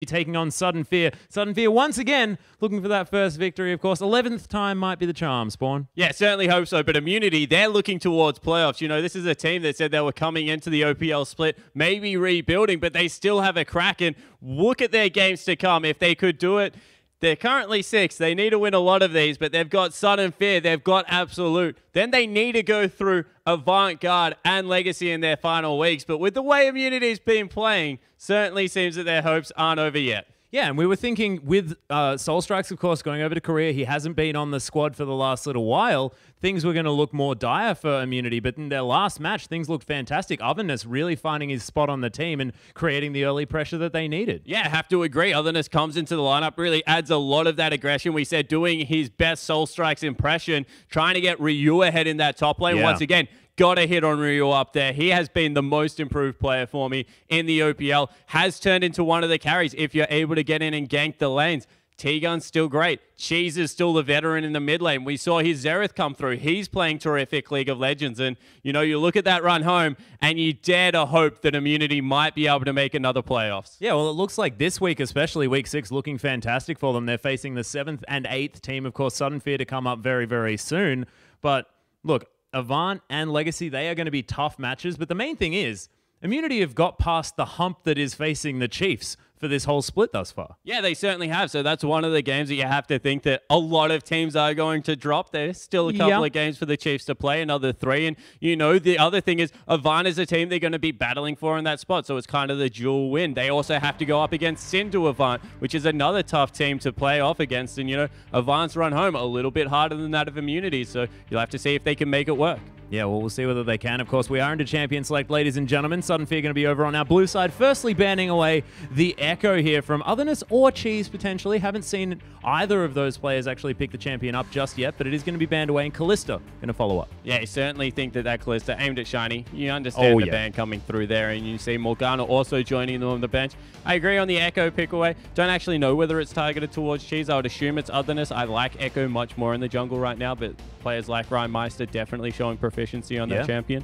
taking on Sudden Fear. Sudden Fear once again looking for that first victory, of course. 11th time might be the charm, Spawn. Yeah, certainly hope so. But Immunity, they're looking towards playoffs. You know, this is a team that said they were coming into the OPL split, maybe rebuilding, but they still have a crack. And look at their games to come. If they could do it, they're currently 6th. They need to win a lot of these, but they've got Sudden Fear. They've got Absolute. Then they need to go through Avant-Garde and Legacy in their final weeks. But with the way Immunity's been playing, certainly seems that their hopes aren't over yet. Yeah, and we were thinking with Soul Strikes, of course, going over to Korea, he hasn't been on the squad for the last little while. Things were going to look more dire for Immunity, but in their last match, things looked fantastic. Otherness really finding his spot on the team and creating the early pressure that they needed. Yeah, I have to agree. Otherness comes into the lineup, really adds a lot of that aggression. We said doing his best Soul Strikes impression, trying to get Ryu ahead in that top lane. Yeah. Once again, got a hit on Ryu up there. He has been the most improved player for me in the OPL. Has turned into one of the carries if you're able to get in and gank the lanes. T-Gun's still great. Cheese is still the veteran in the mid lane. We saw his Xerath come through. He's playing terrific League of Legends. And, you know, you look at that run home and you dare to hope that Immunity might be able to make another playoffs. Yeah, well, it looks like this week, especially week 6, looking fantastic for them. They're facing the 7th and 8th team, of course, Sudden Fear to come up very, very soon. But look, Avant and Legacy, they are going to be tough matches. But the main thing is, Immunity have got past the hump that is facing the Chiefs for this whole split thus far. Yeah, they certainly have. So that's one of the games that you have to think that a lot of teams are going to drop. There's still a couple of games for the Chiefs to play, another 3. And, you know, the other thing is Avant is a team they're going to be battling for in that spot. So it's kind of the dual win. They also have to go up against Sin to Avant, which is another tough team to play off against. And, you know, Avant's run home a little bit harder than that of Immunity. So you'll have to see if they can make it work. Yeah, well, we'll see whether they can. Of course, we are into Champion Select, ladies and gentlemen. Sudden Fear going to be over on our blue side. Firstly, banning away the Echo here from Otherness or Cheese, potentially. Haven't seen either of those players actually pick the champion up just yet, but it is going to be banned away, and Callista going to follow up. Yeah, you certainly think that Callista aimed at Shiny. You understand the ban coming through there, and you see Morgana also joining them on the bench. I agree on the Echo pick away. Don't actually know whether it's targeted towards Cheese. I would assume it's Otherness. I like Echo much more in the jungle right now, but players like Ryan Meister definitely showing proficiency on that champion.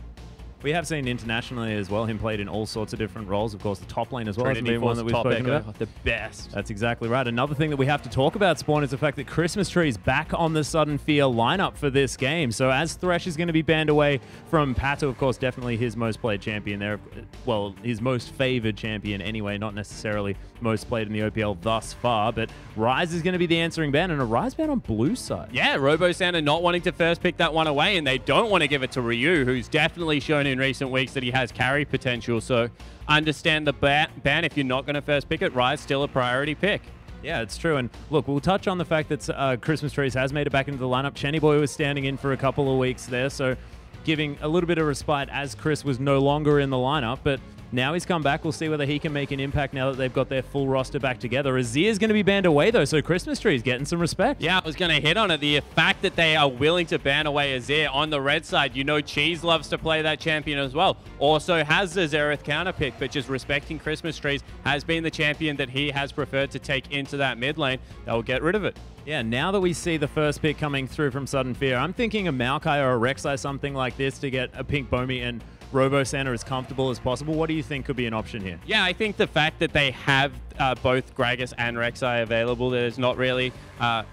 We have seen internationally as well him played in all sorts of different roles. Of course, the top lane as well has Trinity been one that we've spoken about. The best. That's exactly right. Another thing that we have to talk about, Spawn, is the fact that Christmas Tree is back on the Sudden Fear lineup for this game. So as Thresh is going to be banned away from Pato, of course, definitely his most played champion there. Well, his most favored champion anyway, not necessarily most played in the OPL thus far. But Ryze is going to be the answering ban, and a Ryze ban on blue side. Yeah, Robo-Santa not wanting to first pick that one away, and they don't want to give it to Ryu, who's definitely shown in recent weeks that he has carry potential. So understand the ban. If you're not going to first pick it, Ryze still a priority pick. Yeah, it's true. And look, we'll touch on the fact that Christmas Trees has made it back into the lineup. Chenny Boy was standing in for a couple of weeks there, so giving a little bit of respite as Chris was no longer in the lineup. But now he's come back. We'll see whether he can make an impact now that they've got their full roster back together. Azir's going to be banned away, though, so Christmas Tree's getting some respect. Yeah, I was going to hit on it. The fact that they are willing to ban away Azir on the red side. You know Cheese loves to play that champion as well. Also has the Xerath counter pick, but just respecting Christmas Trees has been the champion that he has preferred to take into that mid lane. They'll get rid of it. Yeah, now that we see the first pick coming through from Sudden Fear, I'm thinking a Maokai or a Rek'Sai, something like this, to get a pink Bomi and Robo-Santa as comfortable as possible. What do you think could be an option here? Yeah, I think the fact that they have both Gragas and Rek'Sai available, there's not really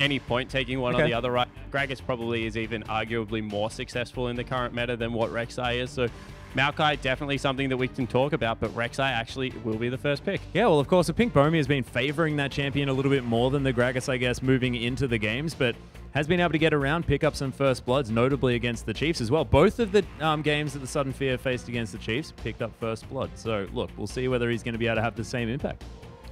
any point taking one or the other. Right? Gragas probably is even arguably more successful in the current meta than what Rek'Sai is. So Maokai, definitely something that we can talk about, but Rek'Sai actually will be the first pick. Yeah, well, of course, the Pink Bomi has been favoring that champion a little bit more than the Gragas, I guess, moving into the games, but has been able to get around, pick up some first bloods, notably against the Chiefs as well. Both of the games that the Sudden Fear faced against the Chiefs picked up first blood. So, look, we'll see whether he's going to be able to have the same impact.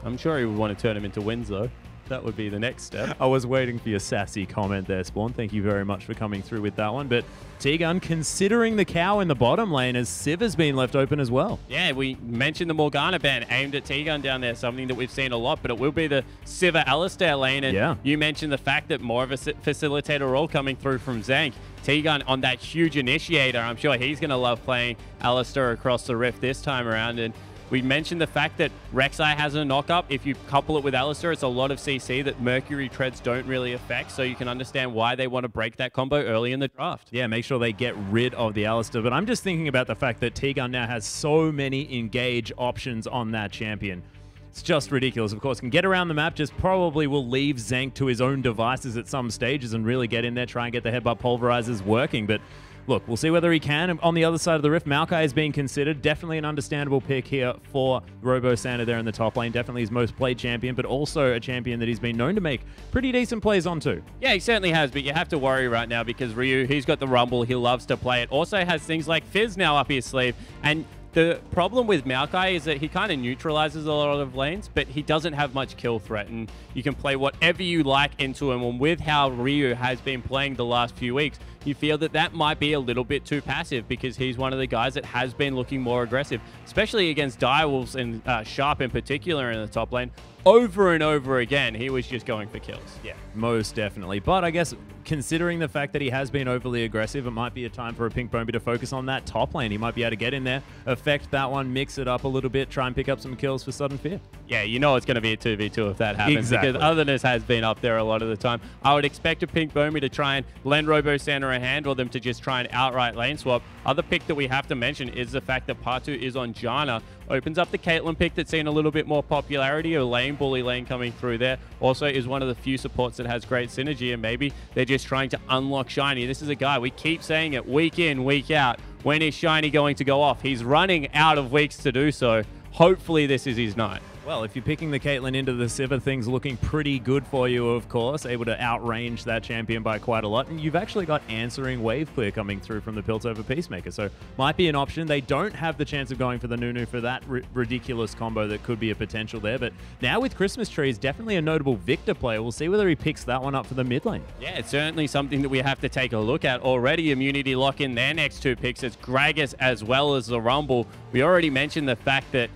I'm sure he would want to turn him into wins, though. That would be the next step. I was waiting for your sassy comment there, Spawn. Thank you very much for coming through with that one. But T-Gun considering the cow in the bottom lane as Civ has been left open as well. Yeah, we mentioned the Morgana ban aimed at T-Gun down there, something that we've seen a lot, but it will be the Sivir Alistair lane. And you mentioned the fact that more of a facilitator role coming through from Zank. T-Gun on that huge initiator. I'm sure he's going to love playing Alistair across the Rift this time around. And we mentioned the fact that Rek'Sai has a knock-up. If you couple it with Alistair, it's a lot of CC that Mercury treads don't really affect, so you can understand why they want to break that combo early in the draft. Yeah, make sure they get rid of the Alistair. But I'm just thinking about the fact that T-Gun now has so many engage options on that champion. It's just ridiculous. Of course, can get around the map, just probably will leave Zank to his own devices at some stages and really get in there, try and get the headbutt pulverizers working. But look, we'll see whether he can. On the other side of the rift, Maokai is being considered. Definitely an understandable pick here for Robo Santa there in the top lane. Definitely his most played champion, but also a champion that he's been known to make pretty decent plays on too. Yeah, he certainly has, but you have to worry right now because Ryu, he's got the Rumble. He loves to play it. Also has things like Fizz now up his sleeve. And the problem with Maokai is that he kind of neutralizes a lot of lanes, but he doesn't have much kill threat, and you can play whatever you like into him. And with how Ryu has been playing the last few weeks, you feel that that might be a little bit too passive because he's one of the guys that has been looking more aggressive, especially against Direwolves and Sharp in particular in the top lane. Over and over again, he was just going for kills. Yeah, most definitely. But I guess considering the fact that he has been overly aggressive, it might be a time for a Pink Bombi to focus on that top lane. He might be able to get in there, affect that one, mix it up a little bit, try and pick up some kills for Sudden Fear. Yeah, you know it's going to be a 2v2 if that happens. Exactly. Because Otherness has been up there a lot of the time. I would expect a Pink Bombi to try and lend Robo Santa a hand or them to just try and outright lane swap. Other pick that we have to mention is the fact that Part 2 is on Janna. Opens up the Caitlyn pick that's seen a little bit more popularity, a lane bully lane coming through there. Also is one of the few supports that has great synergy, and maybe they're just trying to unlock Shiny. This is a guy, we keep saying it week in, week out. When is Shiny going to go off? He's running out of weeks to do so. Hopefully this is his night. Well, if you're picking the Caitlyn into the Sivir, things looking pretty good for you, of course. Able to outrange that champion by quite a lot. And you've actually got answering wave clear coming through from the Piltover Peacemaker. So might be an option. They don't have the chance of going for the Nunu for that ridiculous combo that could be a potential there. But now with Christmas Tree, is definitely a notable Victor player. We'll see whether he picks that one up for the mid lane. Yeah, it's certainly something that we have to take a look at. Already Immunity lock in their next two picks. It's Gragas as well as the Rumble. We already mentioned the fact that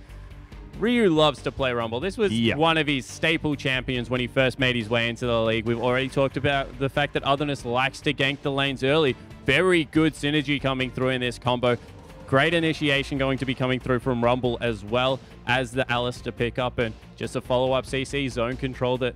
Ryu loves to play Rumble. This was one of his staple champions when he first made his way into the league. We've already talked about the fact that Otherness likes to gank the lanes early. Very good synergy coming through in this combo. Great initiation going to be coming through from Rumble as well as the Alistair pickup. And just a follow-up CC zone control that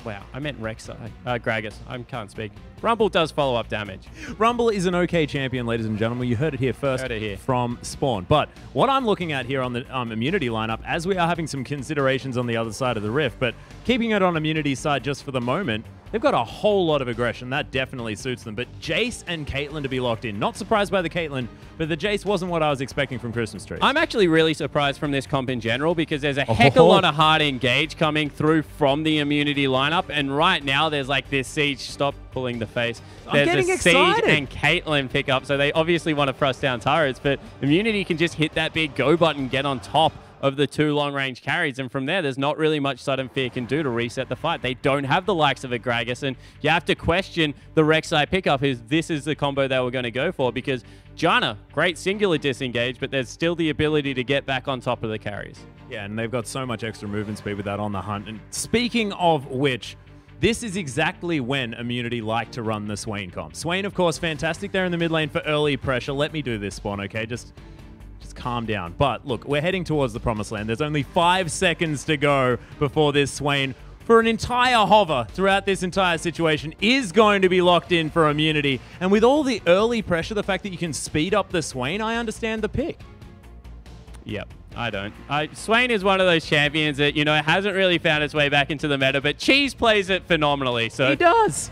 wow, I meant Rek'Sai. Gragas. I can't speak. Rumble does follow-up damage. Rumble is an okay champion, ladies and gentlemen. You heard it here first from Spawn. But what I'm looking at here on the Immunity lineup, as we are having some considerations on the other side of the rift, but keeping it on Immunity's side just for the moment, they've got a whole lot of aggression. That definitely suits them. But Jace and Caitlyn to be locked in. Not surprised by the Caitlyn, but the Jace wasn't what I was expecting from Christmas Tree. I'm actually really surprised from this comp in general because there's a heck of a lot of hard engage coming through from the Immunity lineup. And right now there's like this Siege. Stop pulling the face. There's I'm getting excited. Siege and Caitlyn pick up. So they obviously want to thrust down turrets, but Immunity can just hit that big go button, get on top of the two long-range carries, and from there, there's not really much Sudden Fear can do to reset the fight. They don't have the likes of a Gragas, and you have to question the Rek'Sai pickup. This is the combo they were going to go for, because Janna, great singular disengage, but there's still the ability to get back on top of the carries. Yeah, and they've got so much extra movement speed with that on the hunt. And speaking of which, this is exactly when Immunity like to run the Swain comp. Swain, of course, fantastic there in the mid lane for early pressure. Let me do this, Spawn, okay? Just calm down. But look, we're heading towards the promised land. There's only 5 seconds to go before this Swain, for an entire hover throughout this entire situation, is going to be locked in for Immunity. And with all the early pressure, the fact that you can speed up the Swain, I understand the pick. Yep. I don't. Swain is one of those champions that, you know, hasn't really found its way back into the meta, but Cheese plays it phenomenally. So he does.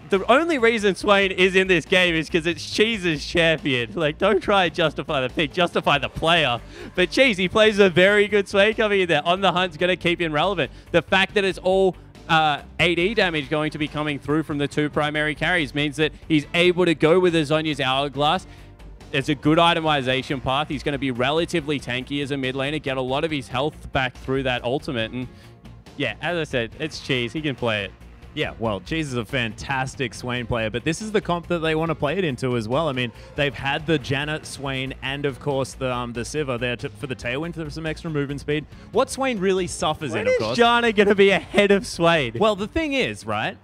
The only reason Swain is in this game is because it's Cheese's champion. Like, don't try and justify the pick, justify the player. But Cheese, he plays a very good Swain coming in there. On the hunt's going to keep him relevant. The fact that it's all AD damage going to be coming through from the two primary carries means that he's able to go with Azonia's Hourglass. There's a good itemization path. He's going to be relatively tanky as a mid laner, get a lot of his health back through that ultimate. And yeah, as I said, it's Cheese. He can play it. Yeah, well, Cheese is a fantastic Swain player, but this is the comp that they want to play it into as well. I mean, they've had the Janet, Swain, and of course the Sivir there for the Tailwind for some extra movement speed. What Swain really suffers in, of course. When is Janna going to be ahead of Swain? Well, the thing is, right?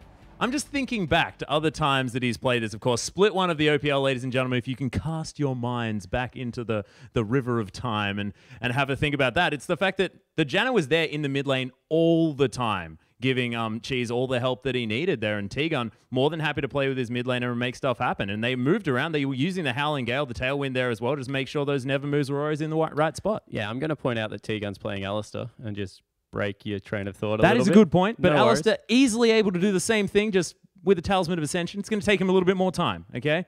I'm just thinking back to other times that he's played this, of course. Split one of the OPL, ladies and gentlemen. If you can cast your minds back into the river of time and have a think about that, it's the fact that the Janna was there in the mid lane all the time, giving Cheese all the help that he needed there. And T-Gun more than happy to play with his mid laner and make stuff happen. And they moved around. They were using the Howling Gale, the Tailwind there as well, just make sure those Never Moves were always in the right spot. Yeah, I'm going to point out that T-Gun's playing Alistair and just break your train of thought a little bit. That is a good point, but No Alistair easily able to do the same thing just with a Talisman of Ascension. It's going to take him a little bit more time, okay?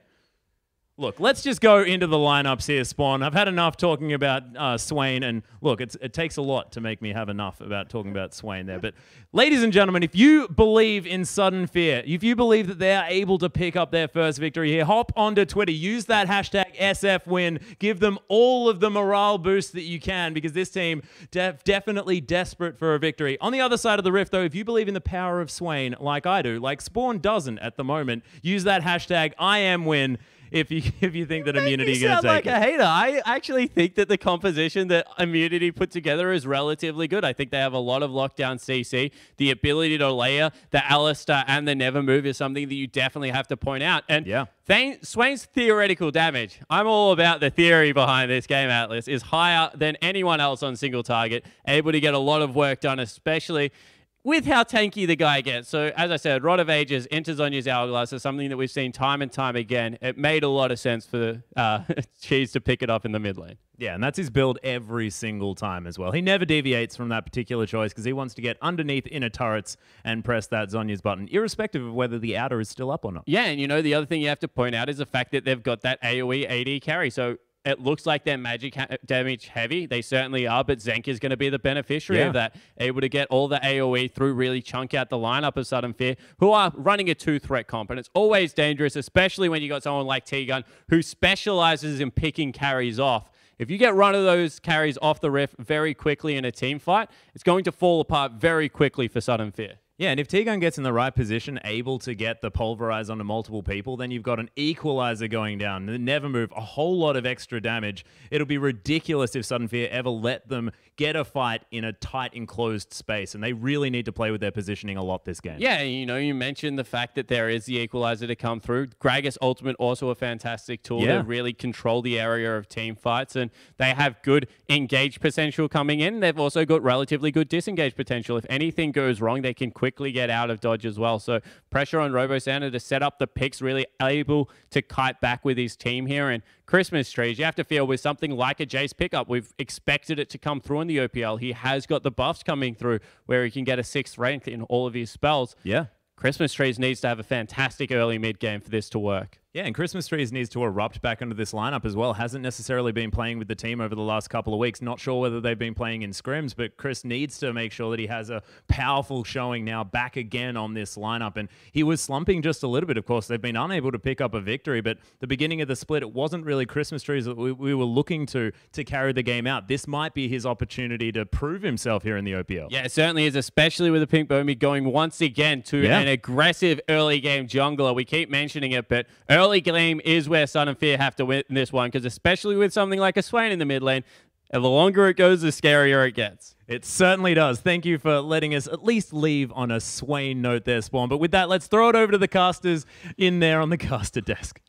Look, let's just go into the lineups here, Spawn. I've had enough talking about Swain, and look, it takes a lot to make me have enough about talking about Swain there. But ladies and gentlemen, if you believe in Sudden Fear, if you believe that they're able to pick up their first victory here, hop onto Twitter, use that hashtag SFWin, give them all of the morale boost that you can, because this team definitely desperate for a victory. On the other side of the rift, though, if you believe in the power of Swain like I do, like Spawn doesn't at the moment, use that hashtag IamWin. If you think that Immunity is going to take like a hater. I actually think that the composition that Immunity put together is relatively good. I think they have a lot of lockdown CC. The ability to layer the Alistair and the Never Move is something that you definitely have to point out. And yeah. Swain's theoretical damage, I'm all about the theory behind this game, Atlas, is higher than anyone else on single target, able to get a lot of work done, especially with how tanky the guy gets. So, as I said, Rod of Ages enters Zonya's Hourglass is something that we've seen time and time again. It made a lot of sense for Cheese to pick it up in the mid lane. Yeah, and that's his build every single time as well. He never deviates from that particular choice because he wants to get underneath inner turrets and press that Zonya's button, irrespective of whether the outer is still up or not. Yeah, and you know, the other thing you have to point out is the fact that they've got that AoE AD carry. So it looks like they're magic damage heavy. They certainly are, but Zenk is going to be the beneficiary of that, able to get all the AoE through, really chunk out the lineup of Sudden Fear, who are running a 2-threat comp, and it's always dangerous, especially when you got someone like T-Gun who specializes in picking carries off. If you get one of those carries off the riff very quickly in a team fight, it's going to fall apart very quickly for Sudden Fear. Yeah, and if T-Gun gets in the right position, able to get the Pulverize onto multiple people, then you've got an Equalizer going down. The Never Move, a whole lot of extra damage. It'll be ridiculous if Sudden Fear ever let them get a fight in a tight, enclosed space, and they really need to play with their positioning a lot this game. Yeah, you know, you mentioned the fact that there is the Equalizer to come through. Gragas Ultimate, also a fantastic tool to really control the area of team fights, and they have good engage potential coming in. They've also got relatively good disengage potential. If anything goes wrong, they can quickly get out of dodge as well. So pressure on RoboSanta to set up the picks, really able to kite back with his team here. And Christmas Trees, you have to feel with something like a Jace pickup, we've expected it to come through in the OPL. He has got the buffs coming through where he can get a 6th rank in all of his spells. Yeah. Christmas Trees needs to have a fantastic early mid game for this to work. Yeah, and Christmas Trees needs to erupt back into this lineup as well. Hasn't necessarily been playing with the team over the last couple of weeks. Not sure whether they've been playing in scrims, but Chris needs to make sure that he has a powerful showing now back again on this lineup. And he was slumping just a little bit, of course. They've been unable to pick up a victory, but the beginning of the split, it wasn't really Christmas Trees that we were looking to carry the game out. This might be his opportunity to prove himself here in the OPL. Yeah, it certainly is, especially with the Pink Bomi going once again to an aggressive early game jungler. We keep mentioning it, but early game is where Sudden Fear have to win this one, because especially with something like a Swain in the mid lane, the longer it goes, the scarier it gets. It certainly does. Thank you for letting us at least leave on a Swain note there, Spawn. But with that, let's throw it over to the casters in there on the caster desk.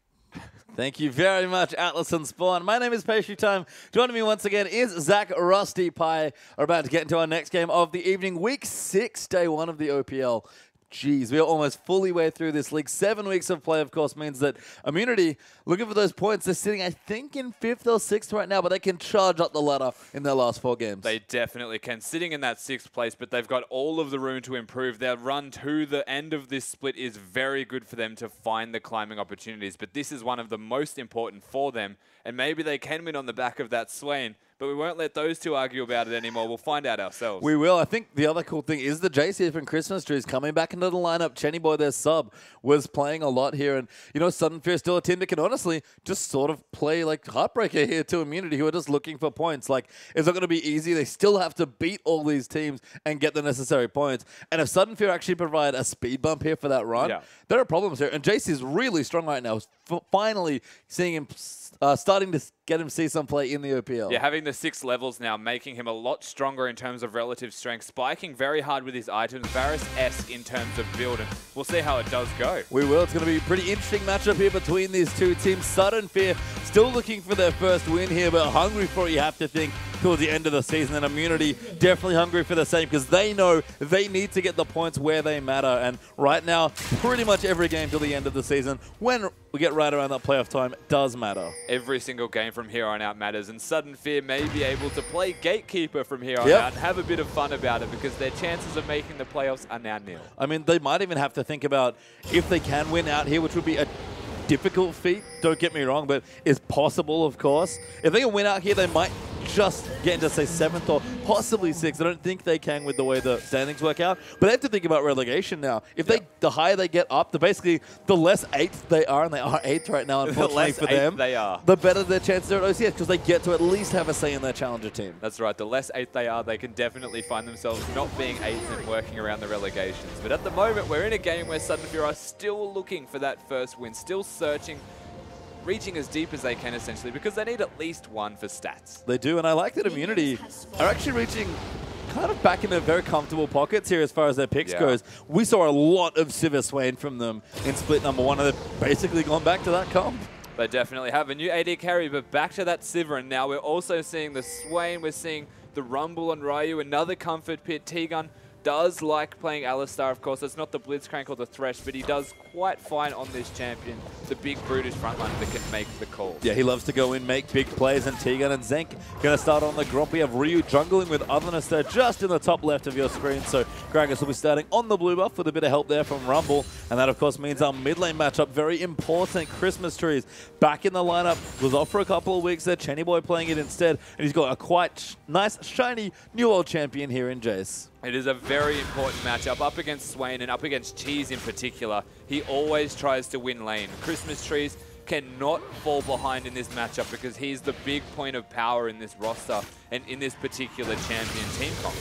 Thank you very much, Atlas and Spawn. My name is Pastry Time. Joining me once again is Zach Rusty Pie. We're about to get into our next game of the evening, week 6, day 1 of the OPL. Jeez, we are almost fully way through this league. 7 weeks of play, of course, means that Immunity, looking for those points, they're sitting, I think, in 5th or 6th right now, but they can charge up the ladder in their last 4 games. They definitely can. Sitting in that 6th place, but they've got all of the room to improve. Their run to the end of this split is very good for them to find the climbing opportunities, but this is one of the most important for them, and maybe they can win on the back of that Swain. But we won't let those two argue about it anymore. We'll find out ourselves. We will. I think the other cool thing is the Jace here from Christmas Trees coming back into the lineup. Chenny Boy, their sub, was playing a lot here. And, you know, Sudden Fear still a team that can honestly just sort of play like Heartbreaker here to Immunity, who are just looking for points. Like, it's not going to be easy. They still have to beat all these teams and get the necessary points. And if Sudden Fear actually provide a speed bump here for that run, there are problems here. And Jace is really strong right now. Finally seeing him starting to get him see some play in the OPL. Yeah, having the 6 levels now, making him a lot stronger in terms of relative strength, spiking very hard with his items, Varus-esque in terms of build, and we'll see how it does go. We will. It's going to be a pretty interesting matchup here between these two teams. Sudden Fear still looking for their first win here, but hungry for it, you have to think. towards the end of the season, and Immunity definitely hungry for the same because they know they need to get the points where they matter. And right now, pretty much every game till the end of the season, when we get right around that playoff time, does matter. Every single game from here on out matters, and Sudden Fear may be able to play Gatekeeper from here on out and have a bit of fun about it because their chances of making the playoffs are now nil. I mean, they might even have to think about if they can win out here, which would be a difficult feat, don't get me wrong, but is possible, of course. If they can win out here, they might just get into, say, 7th or possibly 6th. I don't think they can with the way the standings work out. But they have to think about relegation now. If the higher they get up, the less 8th they are, and they are 8th right now, unfortunately for them, the better their chances are at OCS because they get to at least have a say in their challenger team. That's right. The less 8th they are, they can definitely find themselves not being 8th and working around the relegations. But at the moment, we're in a game where Sudden Fear are still looking for that first win, still searching, reaching as deep as they can, essentially, because they need at least one for stats. They do, and I like that Immunity are actually reaching kind of back in their very comfortable pockets here as far as their picks goes. We saw a lot of Sivir Swain from them in split number 1, and they've basically gone back to that comp. They definitely have a new AD carry, but back to that Sivir, and now we're also seeing the Swain, we're seeing the Rumble on Ryu, another comfort pit. T-Gun does like playing Alistar, of course. It's not the Blitzcrank or the Thresh, but he does quite fine on this champion, the big brutish frontliner that can make the calls. Yeah, he loves to go in, make big plays, and T-Gun and Zenk going to start on the Gromp. We have Ryu jungling with Otherness there just in the top left of your screen, so Gragas will be starting on the blue buff with a bit of help there from Rumble, and that, of course, means our mid lane matchup, very important. Christmas Trees back in the lineup, was off for a couple of weeks there. Chenny Boy playing it instead, and he's got a quite nice, shiny, new old champion here in Jace. It is a very important matchup up against Swain and up against Cheese in particular. He always tries to win lane. Christmas Trees cannot fall behind in this matchup because he's the big point of power in this roster and in this particular champion team comp.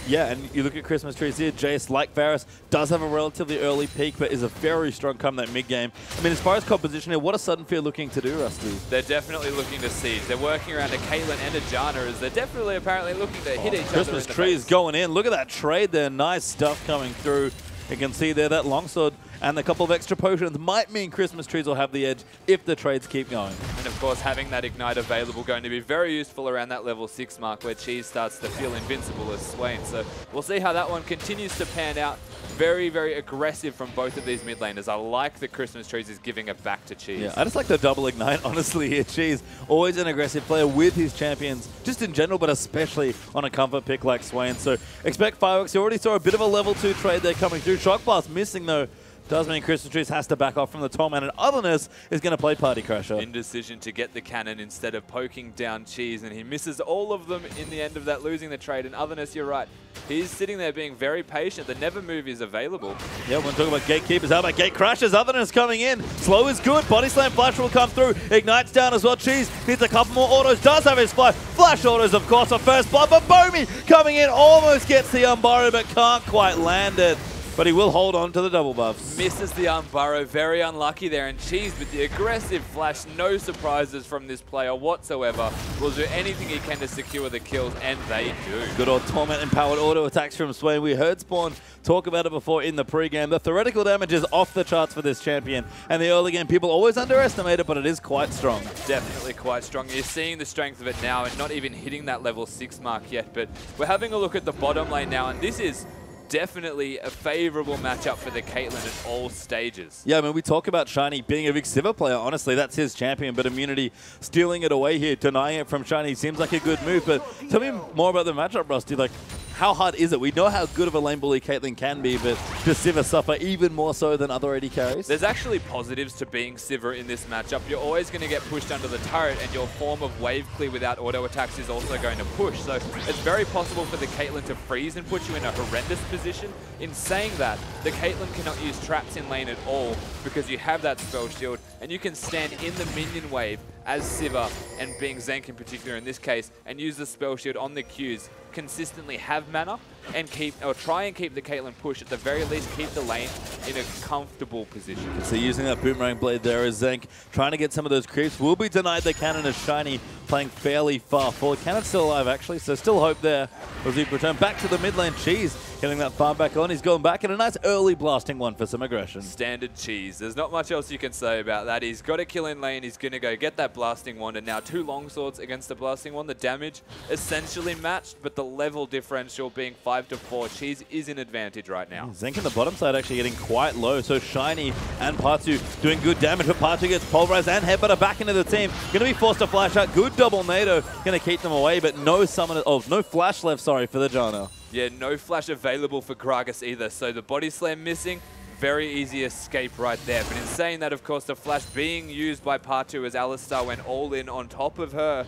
Yeah, and you look at Christmas Trees here, Jace, like Varus, does have a relatively early peak, but is a very strong come that mid-game. I mean, as far as composition here, what are Sudden Fear looking to do, Rusty? They're definitely looking to siege. They're working around a Caitlyn and a Janna as they're definitely apparently looking to hit each other in the Christmas Trees going in. Look at that trade there. Nice stuff coming through. You can see there that longsword and a couple of extra potions might mean Christmas Trees will have the edge if the trades keep going. And of course, having that Ignite available going to be very useful around that level 6 mark where Cheese starts to feel invincible as Swain. So we'll see how that one continues to pan out. Very, very aggressive from both of these mid laners. I like that Christmas Trees is giving it back to Cheese. Yeah, I just like the double Ignite, honestly, here. Cheese, always an aggressive player with his champions, just in general, but especially on a comfort pick like Swain. So expect fireworks. You already saw a bit of a level 2 trade there coming through. Shock Blast missing, though. Does mean Christmas Trees has to back off from the Torment, and Otherness is going to play Party Crasher. Indecision to get the cannon instead of poking down Cheese, and he misses all of them in the end of that, losing the trade. And Otherness, you're right, he's sitting there being very patient. The Never Move is available. Yeah, when talking about Gatekeepers, how about Gate Crashers? Otherness coming in. Slow is good. Body Slam Flash will come through. Ignites down as well. Cheese needs a couple more autos. Does have his Flash. Flash autos, of course, a first blood. But Bomi coming in almost gets the Unburrow, but can't quite land it. But he will hold on to the double buffs. Misses the Unburrow, very unlucky there. And Cheese with the aggressive flash, no surprises from this player whatsoever. Will do anything he can to secure the kills, and they do. Good old Torment empowered auto attacks from Swain. We heard Spawn talk about it before in the pregame. The theoretical damage is off the charts for this champion. And the early game, people always underestimate it, but it is quite strong. Definitely quite strong. You're seeing the strength of it now and not even hitting that level 6 mark yet. But we're having a look at the bottom lane now, and this is definitely a favorable matchup for the Caitlyn at all stages. Yeah, I mean, we talk about Shiny being a big Sivir player. Honestly, that's his champion, but Immunity stealing it away here, denying it from Shiny seems like a good move. But tell me more about the matchup, Rusty. Like, how hard is it? We know how good of a lane bully Caitlyn can be, but does Sivir suffer even more so than other AD carries? There's actually positives to being Sivir in this matchup. You're always going to get pushed under the turret, and your form of wave clear without auto attacks is also going to push. So it's very possible for the Caitlyn to freeze and put you in a horrendous position. In saying that, the Caitlyn cannot use traps in lane at all because you have that spell shield, and you can stand in the minion wave as Sivir, and being Zenk in particular in this case, and use the spell shield on the Qs, consistently have mana, and try and keep the Caitlyn push, at the very least keep the lane in a comfortable position. So using that Boomerang Blade there is Zenk trying to get some of those creeps. Will be denied the cannon as Shiny playing fairly far forward. Cannon's still alive actually, so still hope there as we return back to the mid lane. Cheese getting that farm back on. He's going back in a nice early blasting one for some aggression. Standard cheese. There's not much else you can say about that. He's got a kill in lane. He's going to go get that blasting wand, and now 2 longswords against the blasting wand. The damage essentially matched, but the level differential being 5 to 4. Cheese is in advantage right now. Zenk in the bottom side actually getting quite low, so Shiny and Partu doing good damage, but Partu gets pulverized and headbutter back into the team. Going to be forced to flash out. Good double NATO. Going to keep them away, but no summon. Oh, no flash left, sorry, for the Janna. Yeah, no flash available for Gragas either, so the body slam missing. Very easy escape right there. But in saying that, of course, the flash being used by Partu as Alistar went all in on top of her.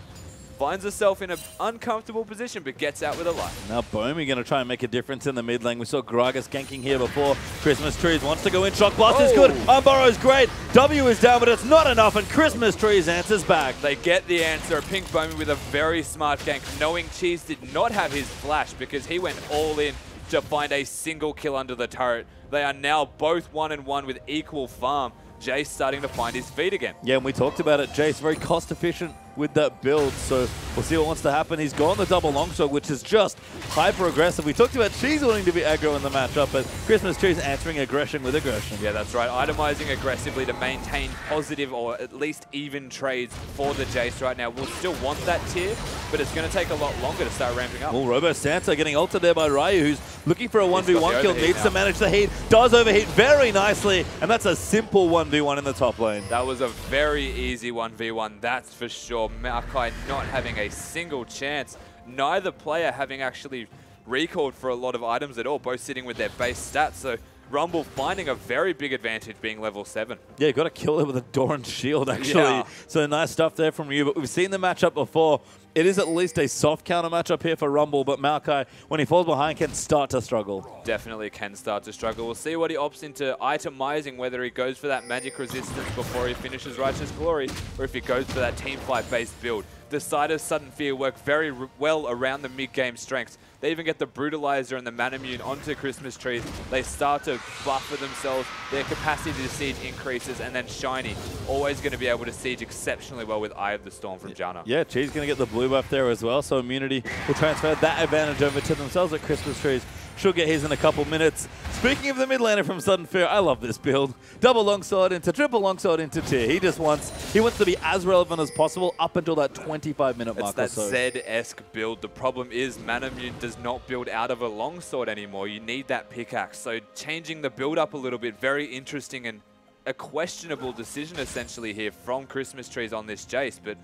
Finds herself in an uncomfortable position, but gets out with a life. Now Bomi going to try and make a difference in the mid lane. We saw Gragas ganking here before. Christmas Trees wants to go in. Shock Blast is good. Unburrow is great. W is down, but it's not enough, and Christmas Trees answers back. They get the answer. Pink Bomi with a very smart gank, knowing Cheese did not have his flash because he went all in to find a single kill under the turret. They are now both 1-1 with equal farm. Jace starting to find his feet again. Yeah, and we talked about it. Jace very cost efficient with that build, so we'll see what wants to happen. He's gone the double longsword, which is just hyper aggressive. We talked about Cheese wanting to be aggro in the matchup, but Christmas Trees answering aggression with aggression. Yeah, that's right. Itemizing aggressively to maintain positive or at least even trades for the Jace right now. We'll still want that tier, but it's going to take a lot longer to start ramping up. Well, Robo Santa getting ulted there by Ryu, who's looking for a 1v1 kill, needs to manage the heat, does overheat very nicely, and that's a simple 1v1 in the top lane. That was a very easy 1v1, that's for sure. Maokai not having a single chance. Neither player having actually recalled for a lot of items at all, both sitting with their base stats. So Rumble finding a very big advantage being level 7. Yeah, got to kill it with a Doran shield, actually. Yeah. So nice stuff there from you, but we've seen the matchup before. It is at least a soft counter matchup here for Rumble, but Maokai, when he falls behind, can start to struggle. Definitely can start to struggle. We'll see what he opts into itemizing, whether he goes for that magic resistance before he finishes Righteous Glory, or if he goes for that team fight based build. The side of Sudden Fear work very well around the mid-game strengths. They even get the Brutalizer and the Manamune onto Christmas Trees. They start to buffer themselves. Their capacity to siege increases, and then Shiny, always going to be able to siege exceptionally well with Eye of the Storm from Janna. Yeah, Cheese going to get the blue buff there as well, so Immunity will transfer that advantage over to themselves at Christmas Trees. She'll get his in a couple minutes. Speaking of the mid laner from Sudden Fear, I love this build. Double longsword into triple longsword into tier. He wants to be as relevant as possible up until that 25-minute mark or so. It's that Z-esque build. The problem is Manamune does not build out of a longsword anymore. You need that pickaxe. So changing the build up a little bit, very interesting and a questionable decision essentially here from Christmas Trees on this Jace. But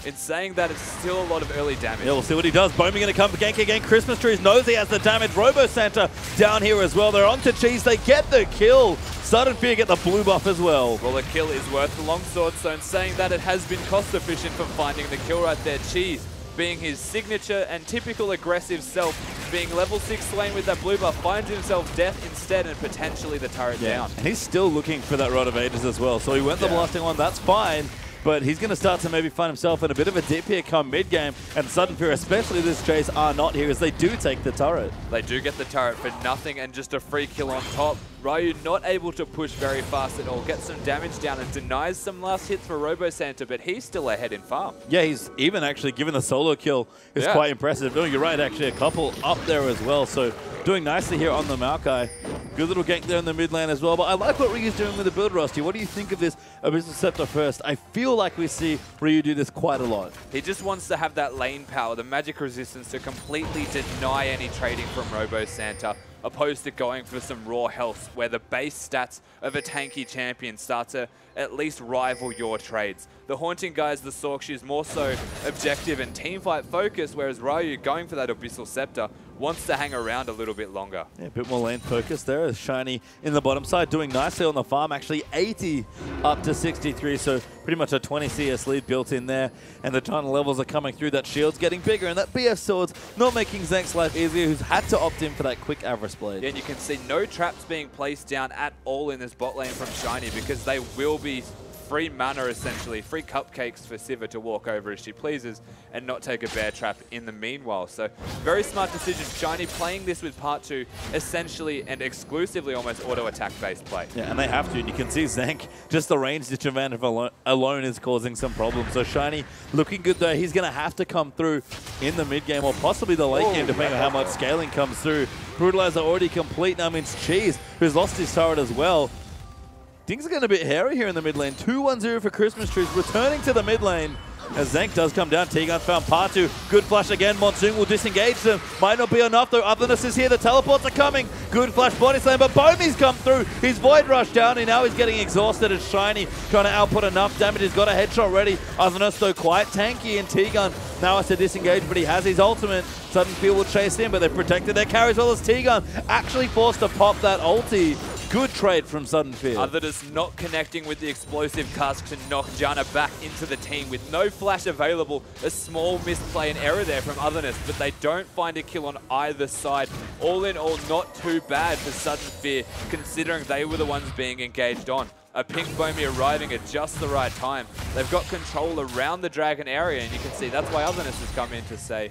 in saying that, it's still a lot of early damage. Yeah, we'll see what he does. Bomi going to come for gank again. Christmas Trees knows he has the damage. Robo Santa down here as well. They're onto Cheese. They get the kill. Sudden Fear get the blue buff as well. Well, the kill is worth the longsword, so in saying that, it has been cost efficient for finding the kill right there. Cheese being his signature and typical aggressive self, being level 6 lane with that blue buff, finds himself death instead and potentially the turret down. And he's still looking for that Rod of Ages as well. So he went the blasting one. That's fine. But he's going to start to maybe find himself in a bit of a dip here come mid-game. And Sudden Fear, especially this Chase, are not here as they do take the turret. They do get the turret for nothing and just a free kill on top. Ryu not able to push very fast at all. Gets some damage down and denies some last hits for Robo Santa, but he's still ahead in farm. Yeah, he's even actually given the solo kill is quite impressive. No, you're right, actually a couple up there as well. So doing nicely here on the Maokai. Good little gank there in the mid lane as well. But I like what Ryu's doing with the build, Rusty. What do you think of this Abyssal Scepter first? I feel like we see Ryu do this quite a lot. He just wants to have that lane power, the magic resistance to completely deny any trading from Robo Santa, opposed to going for some raw health where the base stats of a tanky champion start to at least rival your trades. The Haunting Guys, the Sorkshu, is more so objective and teamfight focused, whereas Ryu, going for that Abyssal Scepter, wants to hang around a little bit longer. Yeah, a bit more lane focus there. Shiny in the bottom side doing nicely on the farm. Actually 80 up to 63, so pretty much a 20 CS lead built in there. And the ton levels are coming through. That shield's getting bigger, and that BF sword's not making Zenk's life easier, who's had to opt in for that quick Avarice Blade. Yeah, and you can see no traps being placed down at all in this bot lane from Shiny because they will be free mana, essentially, free cupcakes for Siva to walk over as she pleases and not take a bear trap in the meanwhile. So very smart decision. Shiny playing this with part 2, essentially and exclusively almost auto-attack based play. Yeah, and they have to. And you can see Zank, just the range disadvantage alone is causing some problems. So Shiny looking good there. He's going to have to come through in the mid game or possibly the late game, depending on how much scaling comes through. Brutalizer already complete. Now means Cheese, who's lost his turret as well. Things are going to be hairy here in the mid lane. 2-1-0 for Christmas Trees, returning to the mid lane. As Zank does come down, T-Gun found Partu. Good flash again. Monsoon will disengage them. Might not be enough though. Otherness is here. The teleports are coming. Good flash body slam, but Bomi's come through. His Void Rush down, and now he's getting exhausted as Shiny trying to output enough damage. He's got a headshot ready. Otherness though quite tanky, and T-Gun now has to disengage, but he has his ultimate. Sudden Feel will chase in, but they've protected their carry as well as T-Gun actually forced to pop that ulti. Good trade from Sudden Fear. Otherness not connecting with the explosive cask to knock Janna back into the team with no flash available. A small misplay and error there from Otherness, but they don't find a kill on either side. All in all, not too bad for Sudden Fear, considering they were the ones being engaged on. A pink Bomi arriving at just the right time. They've got control around the Dragon area, and you can see that's why Otherness has come in to say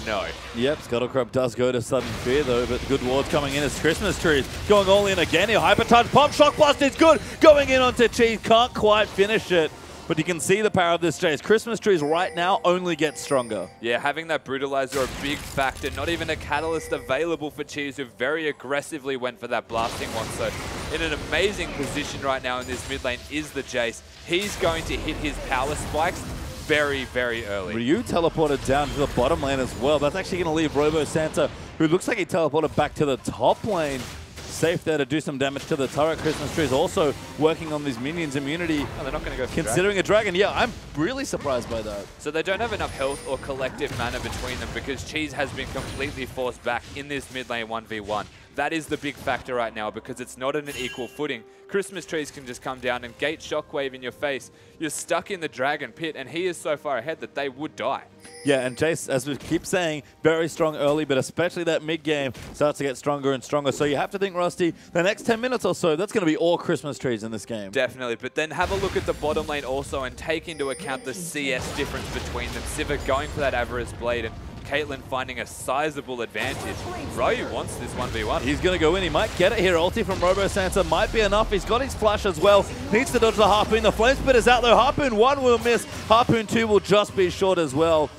no. Yep, Scuttlecrab does go to Sudden Fear though, but good wards coming in as Christmas Trees going all in again here. Hyper Touch, Pump Shock Blast is good. Going in onto Cheese, can't quite finish it. But you can see the power of this Chase. Christmas Trees right now only get stronger. Yeah, having that Brutalizer a big factor. Not even a Catalyst available for Cheese, who very aggressively went for that blasting one. So in an amazing position right now in this mid lane is the Jace. He's going to hit his power spikes very, very early. Ryu teleported down to the bottom lane as well. That's actually going to leave Robo Santa, who looks like he teleported back to the top lane. Safe there to do some damage to the turret. Christmas Tree is also working on these minions' immunity. Oh, they're not going to go for considering a dragon. Yeah, I'm really surprised by that. So they don't have enough health or collective mana between them because Cheese has been completely forced back in this mid lane 1v1. That is the big factor right now because it's not on an equal footing. Christmas Trees can just come down and gate Shockwave in your face. You're stuck in the Dragon Pit, and he is so far ahead that they would die. Yeah, and Jace, as we keep saying, very strong early, but especially that mid-game starts to get stronger and stronger. So you have to think, Rusty, the next 10 minutes or so, that's going to be all Christmas Trees in this game. Definitely, but then have a look at the bottom lane also and take into account the CS difference between them. Siva going for that Avarice Blade, and Caitlyn finding a sizable advantage. Ryu wants this 1v1. He's going to go in. He might get it here. Ulti from Robo Santa might be enough. He's got his flash as well. Needs to dodge the Harpoon. The Flame Spit is out there. Harpoon 1 will miss. Harpoon 2 will just be short as well.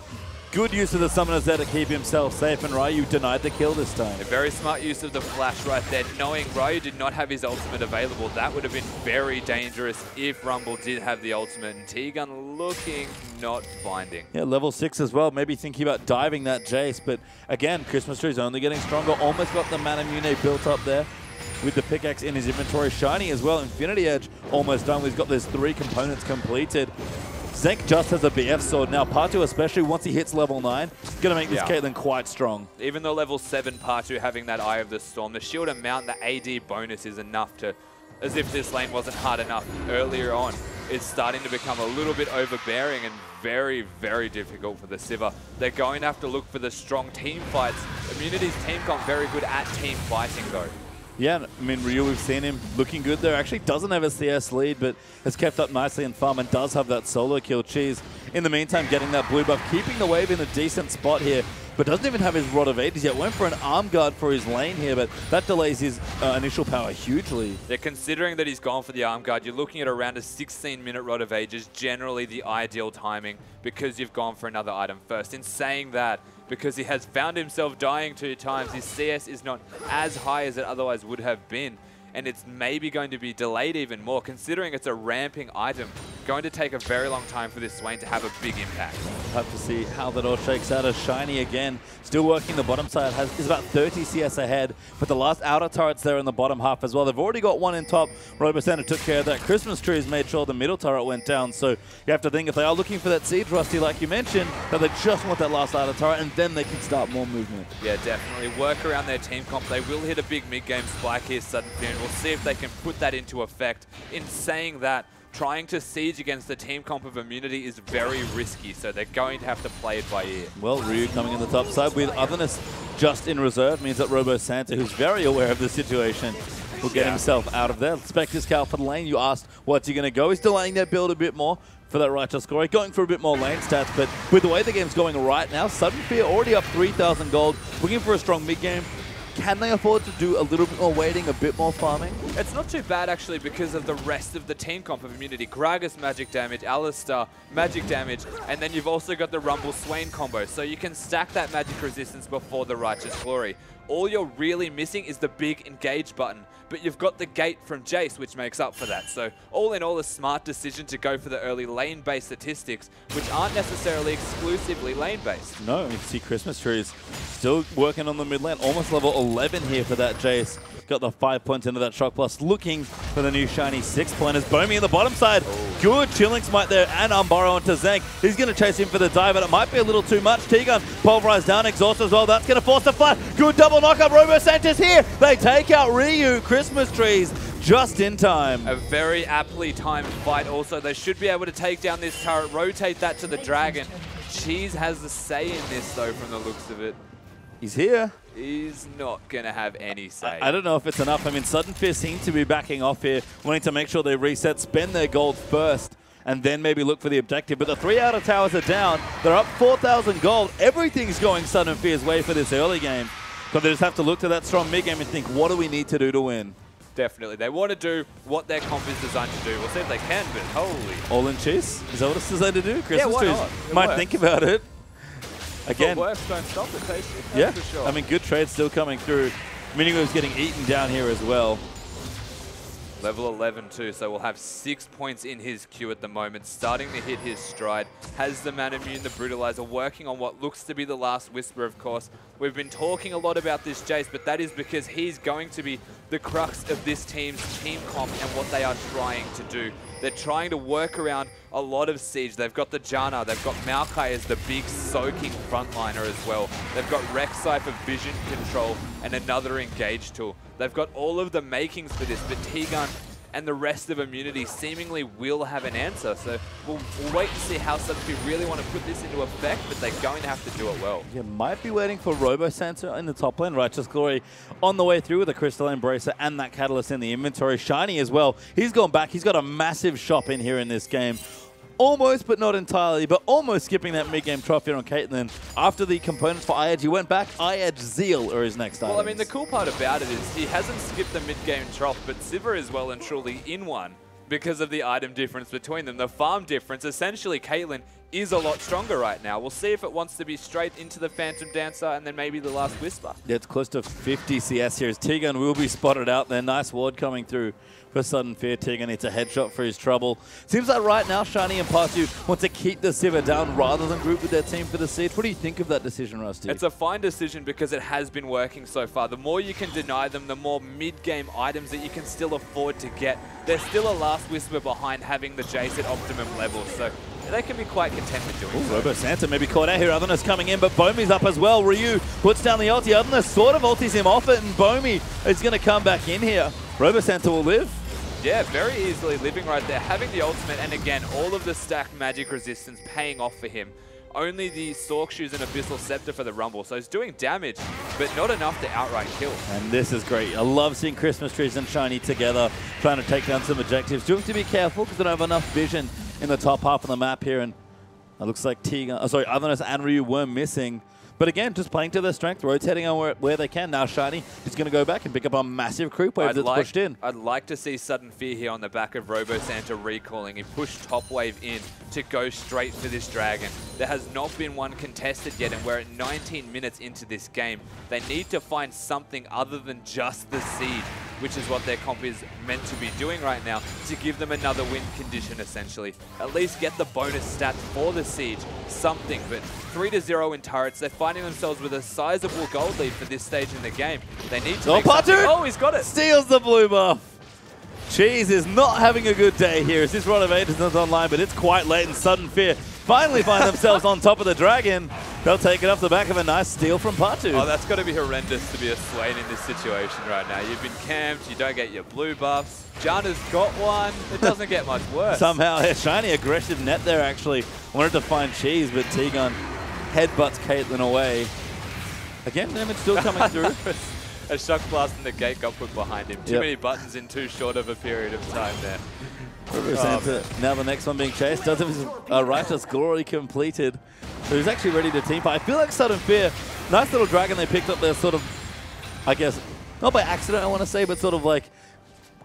Good use of the Summoners there to keep himself safe, and Ryu denied the kill this time. A very smart use of the flash right there, knowing Ryu did not have his ultimate available. That would have been very dangerous if Rumble did have the ultimate, and T-Gun looking, not finding. Yeah, level 6 as well. Maybe thinking about diving that Jace, but again, Christmas Tree's only getting stronger. Almost got the Mana Mune built up there with the pickaxe in his inventory. Shiny as well. Infinity Edge almost done. He's got those 3 components completed. Zank just has a BF sword. Now, Partu, especially once he hits level 9, is going to make this Caitlyn quite strong. Even though level 7 Partu having that Eye of the Storm, the shield and mount, the AD bonus is enough to, as if this lane wasn't hard enough earlier on, it's starting to become a little bit overbearing and very, very difficult for the Siva. They're going to have to look for the strong team fights. Immunity's team comp very good at team fighting though. Yeah, I mean, Ryu, we've seen him looking good there. Actually doesn't have a CS lead, but has kept up nicely in farm and does have that solo kill. Cheese, in the meantime, getting that blue buff, keeping the wave in a decent spot here, but doesn't even have his Rod of Ages yet. Went for an arm guard for his lane here, but that delays his initial power hugely. Yeah, considering that he's gone for the arm guard, you're looking at around a 16-minute Rod of Ages, generally the ideal timing, because you've gone for another item first. In saying that, because he has found himself dying 2 times, his CS is not as high as it otherwise would have been, and it's maybe going to be delayed even more, considering it's a ramping item. Going to take a very long time for this Swain to have a big impact. Have to see how that all shakes out as Shiny again, still working the bottom side, is about 30 CS ahead, but the last outer turret's there in the bottom half as well. They've already got one in top. Robo Santa took care of that. Christmas Trees made sure the middle turret went down, so you have to think if they are looking for that Siege, Rusty, like you mentioned, that they just want that last outer turret, and then they can start more movement. Yeah, definitely. Work around their team comp. They will hit a big mid-game spike here, Sudden Fear, and we'll see if they can put that into effect. In saying that, trying to siege against the team comp of Immunity is very risky, so they're going to have to play it by ear. Well, Ryu coming in the top side with Otherness just in reserve means that Robo Santa, who's very aware of the situation, will get himself out of there. Spectre's Cal for the lane. You asked, what's he going to go? He's delaying that build a bit more for that righteous glory, going for a bit more lane stats, but with the way the game's going right now, Sudden Fear already up 3,000 gold, looking for a strong mid-game. Can they afford to do a little bit more waiting, a bit more farming? It's not too bad, actually, because of the rest of the team comp of Immunity. Gragas magic damage, Alistar magic damage, and then you've also got the Rumble Swain combo, so you can stack that magic resistance before the Righteous Glory. All you're really missing is the big engage button, but you've got the gate from Jace, which makes up for that. So all in all, a smart decision to go for the early lane-based statistics, which aren't necessarily exclusively lane-based. No, you see Christmas Trees still working on the mid lane, almost level 11 here for that Jace. Got the 5 points into that Shock Plus, looking for the new shiny 6 pointers. Bomi on the bottom side. Good Chilling Smite there, and Umbaro onto Zank. He's going to chase him for the dive, but it might be a little too much. T-Gun pulverized down, exhaust as well. That's going to force the fight. Good double knockup. Robo Santa's here. They take out Ryu. Christmas Trees just in time. A very aptly timed fight also. They should be able to take down this turret, rotate that to the dragon. Cheese has the say in this, though, from the looks of it. He's here. He's not going to have any say. I don't know if it's enough. I mean, Sudden Fear seem to be backing off here, wanting to make sure they reset, spend their gold first, and then maybe look for the objective. But the 3 outer towers are down. They're up 4,000 gold. Everything's going Sudden Fear's way for this early game. So they just have to look to that strong mid game and think, what do we need to do to win? Definitely. They want to do what their comp is designed to do. We'll see if they can, but holy. All in cheese? Is that what it's designed to do? Christmas why Trees not? might works. think about it. Again, Works, don't stop it, Tasty. yeah, For sure. I mean, good trade still coming through. Minimove's getting eaten down here as well. Level 11 too, so we'll have 6 points in his queue at the moment, starting to hit his stride. Has the Manamune, the Brutalizer, working on what looks to be the last Whisper, of course. We've been talking a lot about this Jace, but that is because he's going to be the crux of this team's team comp and what they are trying to do. They're trying to work around a lot of siege. They've got the Janna, they've got Maokai as the big soaking frontliner as well. They've got Rek'Sai for vision control and another engage tool. They've got all of the makings for this, but T-Gun and the rest of Immunity seemingly will have an answer. So we'll wait and see how Suddenly really want to put this into effect, but they're going to have to do it well. Yeah, might be waiting for Robo Santa in the top lane. Righteous Glory on the way through with a Crystal Embracer and that Catalyst in the inventory. Shiny as well. He's gone back. He's got a massive shop in here in this game. Almost, but not entirely, but almost skipping that mid-game trophy on Caitlyn. After the components for Iedge, he went back. Iedge Zeal are his next items. Well, I mean, the cool part about it is he hasn't skipped the mid-game trough, but Sivir is well and truly in one because of the item difference between them. The farm difference, essentially Caitlyn is a lot stronger right now. We'll see if it wants to be straight into the Phantom Dancer and then maybe the last Whisper. Yeah, it's close to 50 CS here as T-Gun will be spotted out there. Nice ward coming through for Sudden Fear. T-Gun needs a headshot for his trouble. Seems like right now Shiny and Partu want to keep the Sivir down rather than group with their team for the siege. What do you think of that decision, Rusty? It's a fine decision because it has been working so far. The more you can deny them, the more mid-game items that you can still afford to get. There's still a last Whisper behind having the Jace at optimum levels, so they can be quite content with doing so. Robo Santa maybe caught out here. Otherness coming in, but Bomi's up as well. Ryu puts down the ulti. Otherness sort of ultis him off it, and Bomi is going to come back in here. Robo Santa will live. Yeah, very easily living right there. Having the ultimate, and again, all of the stacked magic resistance paying off for him. Only the Sork Shoes and Abyssal Scepter for the Rumble, so he's doing damage, but not enough to outright kill. And this is great. I love seeing Christmas Trees and Shiny together, trying to take down some objectives. Do have to be careful because they don't have enough vision in the top half of the map here, and it looks like Otherness and Ryu were missing. But again, just playing to their strength, rotating on where they can. Now Shiny is going to go back and pick up a massive creep wave that's pushed in. I'd like to see Sudden Fear here on the back of Robo Santa recalling. He pushed top wave in to go straight for this dragon. There has not been one contested yet, and we're at 19 minutes into this game. They need to find something other than just the siege, which is what their comp is meant to be doing right now, to give them another win condition, essentially. At least get the bonus stats for the siege, something. But 3-0 in turrets, they're finding themselves with a sizable gold lead for this stage in the game. They need to make something. Oh, he's got it! Steals the blue buff. Cheese is not having a good day here as this Rod of Ages is online, but it's quite late and Sudden Fear finally find themselves on top of the dragon. They'll take it off the back of a nice steal from Partu. Oh, that's got to be horrendous to be a Swain in this situation right now. You've been camped, you don't get your blue buffs. Janna's got one. It doesn't get much worse. Somehow, a Shiny aggressive net there actually. Wanted to find Cheese, but T-Gun headbutts Caitlyn away. Again, damage still coming through. a shock blast and the gate got put behind him. Too many buttons in too short of a period of time there. Now the next one being chased. Does have his Righteous Glory completed. So he's actually ready to team fight. I feel like Sudden Fear, nice little dragon they picked up there sort of, I guess, not by accident I want to say, but sort of like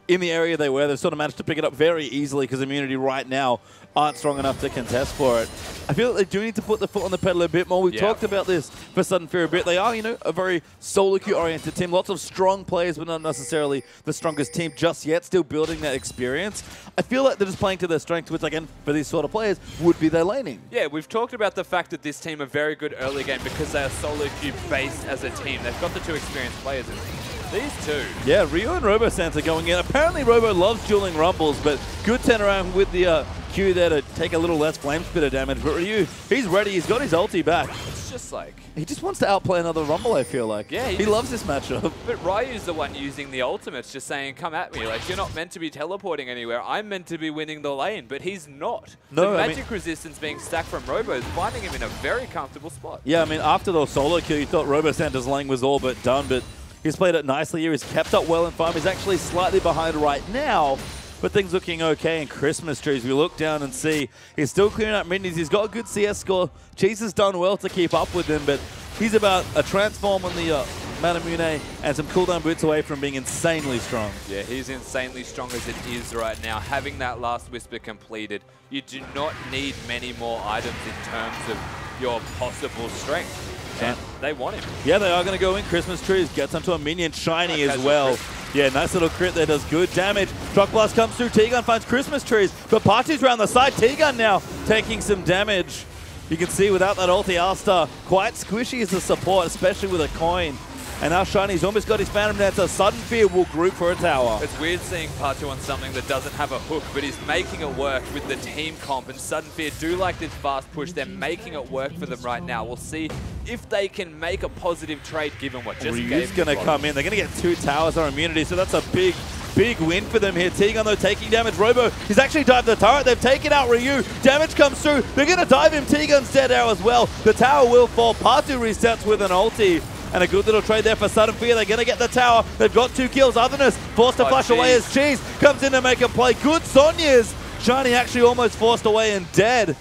in the area they were. They've sort of managed to pick it up very easily because Immunity right now aren't strong enough to contest for it. I feel like they do need to put the foot on the pedal a bit more. We've talked about this for Sudden Fear a bit. They are, you know, a very solo queue-oriented team. Lots of strong players, but not necessarily the strongest team just yet. Still building that experience. I feel like they're just playing to their strength, which, again, for these sort of players, would be their laning. Yeah, we've talked about the fact that this team are very good early game because they are solo queue-based as a team. They've got the two experienced players in these two. Yeah, Ryu and Robo Santa going in. Apparently, Robo loves dueling Rumbles, but good turnaround with the Q there to take a little less Flame Spitter damage. But Ryu, he's ready. He's got his ulti back. It's just like... He just wants to outplay another Rumble, I feel like. Yeah. He loves this matchup. But Ryu's the one using the ultimates, just saying, come at me. Like, you're not meant to be teleporting anywhere. I'm meant to be winning the lane, but he's not. No, the magic resistance being stacked from Robo is finding him in a very comfortable spot. Yeah, I mean, after the solo kill, you thought Robo Santa's lane was all but done, but he's played it nicely here. He's kept up well in farm. He's actually slightly behind right now, but things looking okay in Christmas trees. We look down and see he's still clearing up midnies. He's got a good CS score. Cheese has done well to keep up with him, but he's about a transform on the Manamune and some cooldown boots away from being insanely strong. Yeah, he's insanely strong as it is right now. Having that last Whisper completed, you do not need many more items in terms of your possible strength. And they want him. Yeah, they are going to go in. Christmas trees gets onto a minion, shiny as well. Yeah, nice little crit there, does good damage. Shock Blast comes through, T-Gun finds Christmas trees, but Party's around the side. T-Gun now taking some damage. You can see without that ulti, Alstar quite squishy as a support, especially with a coin. And now Shiny's almost got his Phantom Dancer. Sudden Fear will group for a tower. It's weird seeing Patu on something that doesn't have a hook, but he's making it work with the team comp. And Sudden Fear do like this fast push. They're making it work for them right now. We'll see if they can make a positive trade given what just gave. Ryu's going to come in. They're going to get 2 towers on immunity, so that's a big win for them here. T-Gun, though, taking damage. Robo, he's actually dived the turret. They've taken out Ryu. Damage comes through. They're going to dive him. T-Gun's dead now as well. The tower will fall. Patu resets with an ulti. And a good little trade there for Sudden Fear. They're going to get the tower. They've got 2 kills. Otherness forced to flash away as Cheese comes in to make a play. Good Sonya's. Shiny actually almost forced away and dead.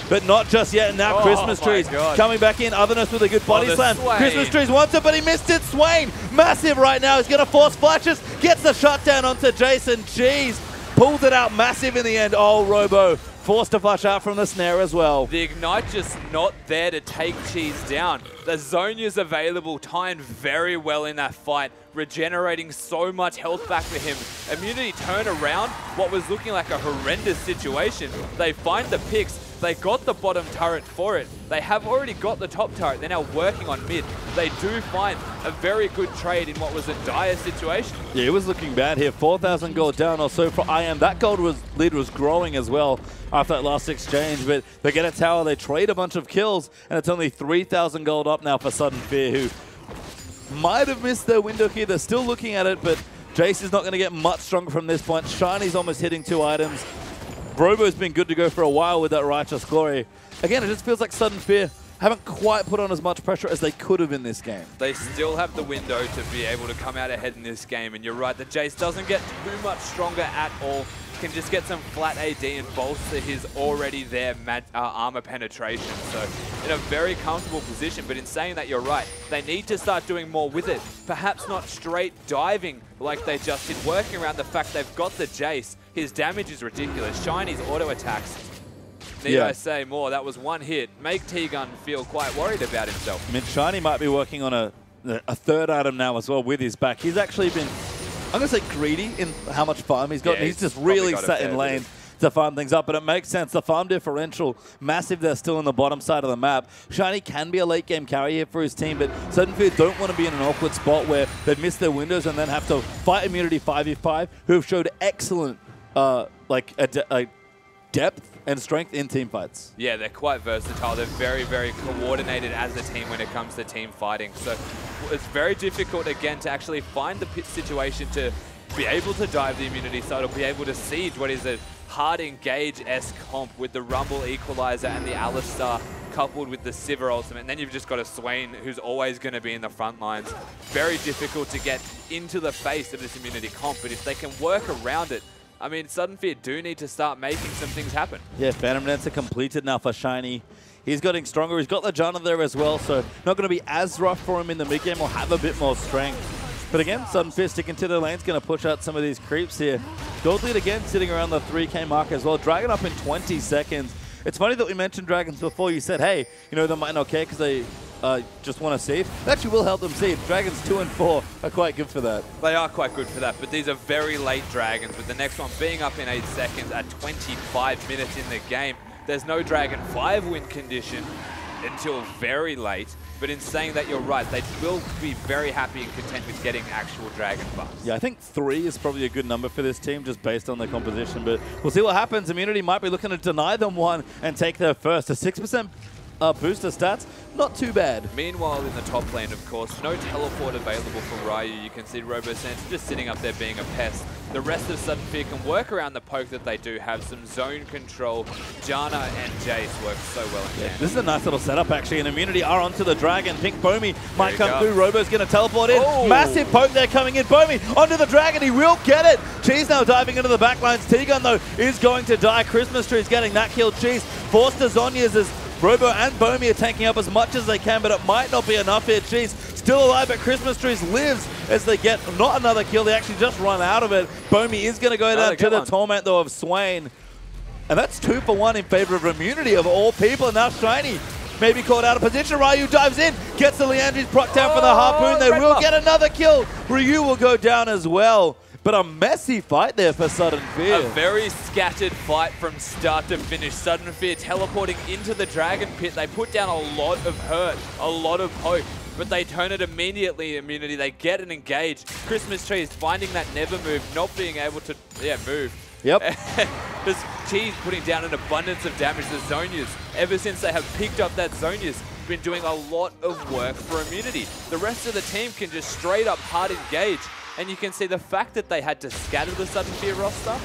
But not just yet. And now Christmas trees coming back in. Otherness with a good body slam. Swain. Christmas trees wants it, but he missed it. Swain, massive right now. He's going to force flashes. Gets the shutdown onto Jason. Cheese pulls it out massive in the end. Oh, Robo forced to flash out from the snare as well. The Ignite just not there to take Cheese down. The Zonya's available, timed very well in that fight, regenerating so much health back for him. Immunity turn around what was looking like a horrendous situation. They find the picks. They got the bottom turret for it. They have already got the top turret. They're now working on mid. They do find a very good trade in what was a dire situation. Yeah, it was looking bad here. 4,000 gold down or so for IM. That gold lead was growing as well after that last exchange, but they get a tower, they trade a bunch of kills, and it's only 3,000 gold up now for Sudden Fear, who might have missed their window here. They're still looking at it, but Jace is not going to get much stronger from this point. Shiny's almost hitting 2 items. Robo's been good to go for a while with that Righteous Glory. Again, it just feels like Sudden Fear haven't quite put on as much pressure as they could have in this game. They still have the window to be able to come out ahead in this game, and you're right, the Jace doesn't get too much stronger at all. Can just get some flat AD and bolster his already there armor penetration. So in a very comfortable position, but in saying that, you're right. They need to start doing more with it. Perhaps not straight diving like they just did, working around the fact they've got the Jace. His damage is ridiculous. Shiny's auto attacks. Need I say more? That was one hit. Make T-Gun feel quite worried about himself. I mean, Shiny might be working on a 3rd item now as well with his back. He's actually been, I'm going to say, greedy in how much farm he's got. Yeah, he's just really set in lane to farm things up, but it makes sense. The farm differential, massive. They're still on the bottom side of the map. Shiny can be a late game carry here for his team, but Sudden Fear don't want to be in an awkward spot where they'd miss their windows and then have to fight Immunity 5v5, who have showed excellent depth and strength in team fights. Yeah, they're quite versatile. They're very, very coordinated as a team when it comes to team fighting. So it's very difficult, again, to actually find the pit situation to be able to dive the immunity side or be able to siege what is a hard engage-esque comp with the Rumble Equalizer and the Alistar coupled with the Sivir ultimate, and then you've just got a Swain who's always going to be in the front lines. Very difficult to get into the face of this immunity comp, but if they can work around it, I mean, Sudden Fear do need to start making some things happen. Yeah, Phantom Dancer completed now for Shiny. He's getting stronger. He's got Lejana there as well, so not going to be as rough for him in the mid-game. Will have a bit more strength. But again, Sudden Fear sticking to the lane's going to push out some of these creeps here. Gold lead again, sitting around the 3K mark as well. Dragon up in 20 seconds. It's funny that we mentioned Dragons before. You said, hey, you know, they might not care because they just want to seed. That actually will help them seed. Dragons 2 and 4 are quite good for that. They are quite good for that, but these are very late Dragons, with the next one being up in 8 seconds at 25 minutes in the game. There's no Dragon 5 win condition until very late. But in saying that, you're right. They will be very happy and content with getting actual Dragon buffs. Yeah, I think 3 is probably a good number for this team just based on their composition. But we'll see what happens. Immunity might be looking to deny them one and take their first. A 6% booster stats, not too bad. Meanwhile, in the top lane, of course, no teleport available for Ryu. You can see RoboSense just sitting up there being a pest. The rest of Sudden Fear can work around the poke that they do have. Some zone control. Janna and Jace work so well in there. This is a nice little setup, actually. And Immunity are onto the Dragon. Pink Bomi might come through. Robo's going to teleport in. Oh. Massive poke there coming in. Bomi onto the Dragon. He will get it. Cheese now diving into the backlines. T-Gun, though, is going to die. Christmas Tree's getting that kill. Cheese forced to Zhonya's as Robo and Bomi are taking up as much as they can, but it might not be enough here. Cheese still alive, but Christmas Trees lives as they get not another kill. They actually just run out of it. Bomi is going to go down to the torment, though, of Swain. And that's 2 for 1 in favor of Immunity of all people. And now Shiny maybe caught out of position. Ryu dives in, gets the Leandri's proc down for the Harpoon. They will get another kill. Ryu will go down as well. But a messy fight there for Sudden Fear. A very scattered fight from start to finish. Sudden Fear teleporting into the Dragon Pit. They put down a lot of hurt, a lot of poke, but they turn it immediately. Immunity, they get and engage. Christmas Tree is finding that never move, not being able to move. Yep. Just Cheese putting down an abundance of damage to Zhonya's. Ever since they have picked up that Zhonya's, been doing a lot of work for Immunity. The rest of the team can just straight up hard engage. And you can see the fact that they had to scatter the Sudden Fear roster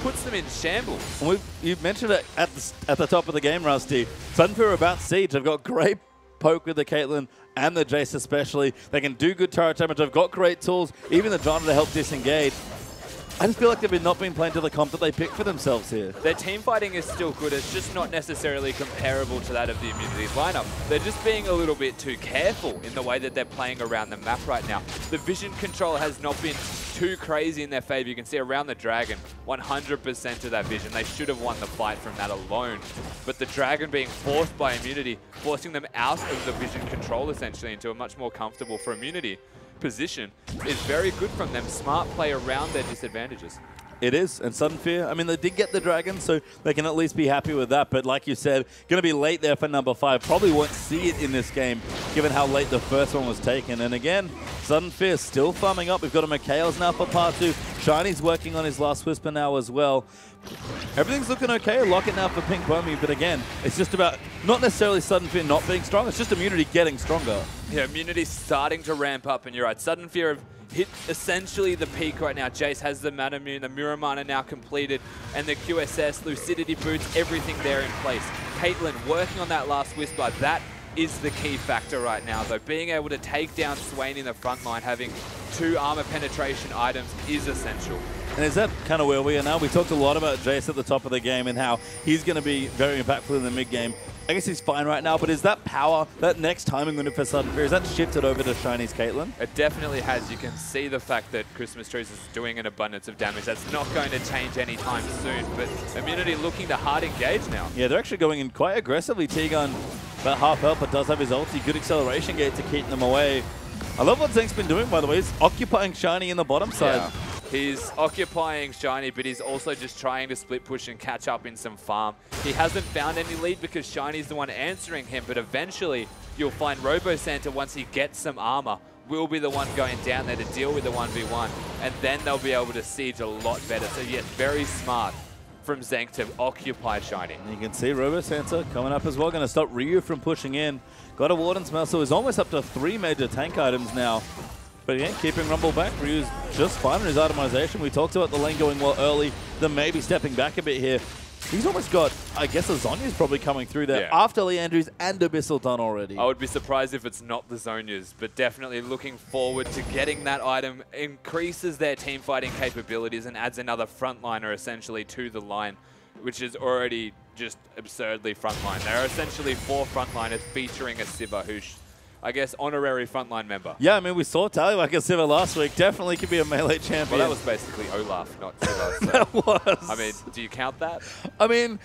puts them in shambles. You mentioned it at the top of the game, Rusty. Sudden Fear are about Siege. They've got great poke with the Caitlyn and the Jace especially. They can do good turret damage. They've got great tools, even the Janna to help disengage. I just feel like they've not been playing to the comp that they picked for themselves here. Their team fighting is still good. It's just not necessarily comparable to that of the Immunity lineup. They're just being a little bit too careful in the way that they're playing around the map right now. The vision control has not been too crazy in their favor. You can see around the Dragon, 100% of that vision. They should have won the fight from that alone. But the Dragon being forced by Immunity, forcing them out of the vision control essentially into a much more comfortable for Immunity position is very good from them. Smart play around their disadvantages. It is, and Sudden Fear, I mean, they did get the Dragon, so they can at least be happy with that. But like you said, going to be late there for number 5. Probably won't see it in this game, given how late the first one was taken. And again, Sudden Fear still farming up. We've got a Mikhail's now for part 2. Shiny's working on his last Whisper now as well. Everything's looking okay. Lock it now for Pink Bomi, but again, it's just about not necessarily Sudden Fear not being strong. It's just Immunity getting stronger. Yeah, Immunity's starting to ramp up, and you're right. Sudden Fear have hit essentially the peak right now. Jace has the Manamune, the Muramana now completed, and the QSS, Lucidity Boots, everything there in place. Caitlyn working on that last Whisper. That is the key factor right now, though. Being able to take down Swain in the front line, having 2 armor penetration items is essential. And is that kind of where we are now? We talked a lot about Jace at the top of the game and how he's going to be very impactful in the mid game. I guess he's fine right now, but is that power, that next timing window for Sudden Fear, is that shifted over to Shiny's Caitlyn? It definitely has. You can see the fact that Christmas Trees is doing an abundance of damage. That's not going to change anytime soon, but Immunity looking to hard engage now. Yeah, they're actually going in quite aggressively. T-Gun, about half health, but does have his ulti. Good acceleration gate to keep them away. I love what Zank's been doing, by the way. He's occupying Shiny in the bottom side. Yeah. He's occupying Shiny, but he's also just trying to split push and catch up in some farm. He hasn't found any lead because Shiny's the one answering him, but eventually you'll find RoboSanta, once he gets some armor, will be the one going down there to deal with the 1v1, and then they'll be able to siege a lot better. So yes, very smart from Zank to occupy Shiny. And you can see RoboSanta coming up as well, going to stop Ryu from pushing in. Got a Warden's Mail, so he's almost up to 3 major tank items now. But again, keeping Rumble back, Ryu's just fine in his itemization. We talked about the lane going well early, then maybe stepping back a bit here. He's almost got, I guess, a Zonya's probably coming through there after Leandrews and Abyssal done already. I would be surprised if it's not the Zonias, but definitely looking forward to getting that item. Increases their team fighting capabilities and adds another frontliner essentially to the line, which is already just absurdly frontline. There are essentially 4 frontliners featuring a Sivir who's, I guess, honorary frontline member. Yeah, I mean, we saw Tallywhacker Sivir last week. Definitely could be a melee champion. Well, that was basically Olaf, not Sivir. So. That was. I mean, do you count that? I mean,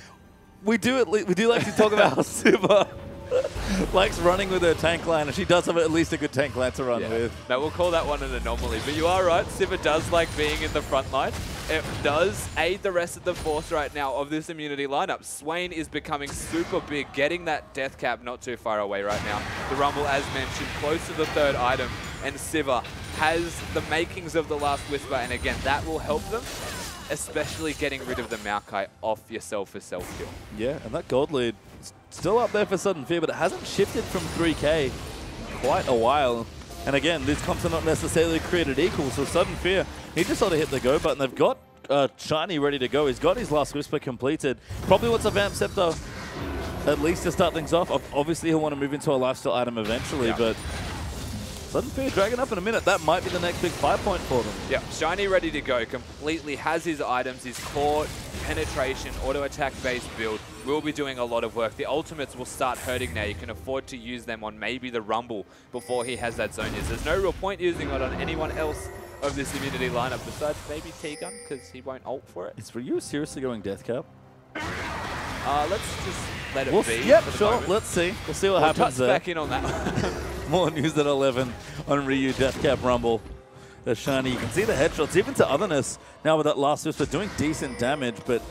we do like to talk about how Sivir likes running with her tank line, and she does have at least a good tank line to run with. Now, we'll call that one an anomaly. But you are right, Sivir does like being in the front line. It does aid the rest of the force right now of this immunity lineup. Swain is becoming super big, getting that death cap not too far away right now. The Rumble, as mentioned, close to the 3rd item, and Sivir has the makings of the Last Whisper, and again, that will help them, especially getting rid of the Maokai off yourself for self-kill. Yeah, and that gold lead is still up there for Sudden Fear, but it hasn't shifted from 3K in quite a while. And again, these comps are not necessarily created equal, so Sudden Fear, he just sort of hit the go button. They've got Shiny ready to go. He's got his Last Whisper completed. Probably wants a Vamp Scepter at least to start things off. Obviously, he'll want to move into a lifesteal item eventually, but Sudden Fear Dragon up in a minute. That might be the next big 5 point for them. Yeah, Shiny ready to go. Completely has his items, his core, penetration, auto attack based build. Will be doing a lot of work. The ultimates will start hurting now. You can afford to use them on maybe the Rumble before he has that Zonias. There's no real point using it on anyone else of this immunity lineup besides maybe T-Gun, because he won't ult for it. Is for you seriously going Death Cap? Let's just let it be. Yep, for the sure. moment. Let's see. We'll see what happens there. Back in on that. More news at 11 on Ryu Death Cap Rumble. The Shiny, you can see the headshots, even to Otherness now with that Last Whisper doing decent damage, but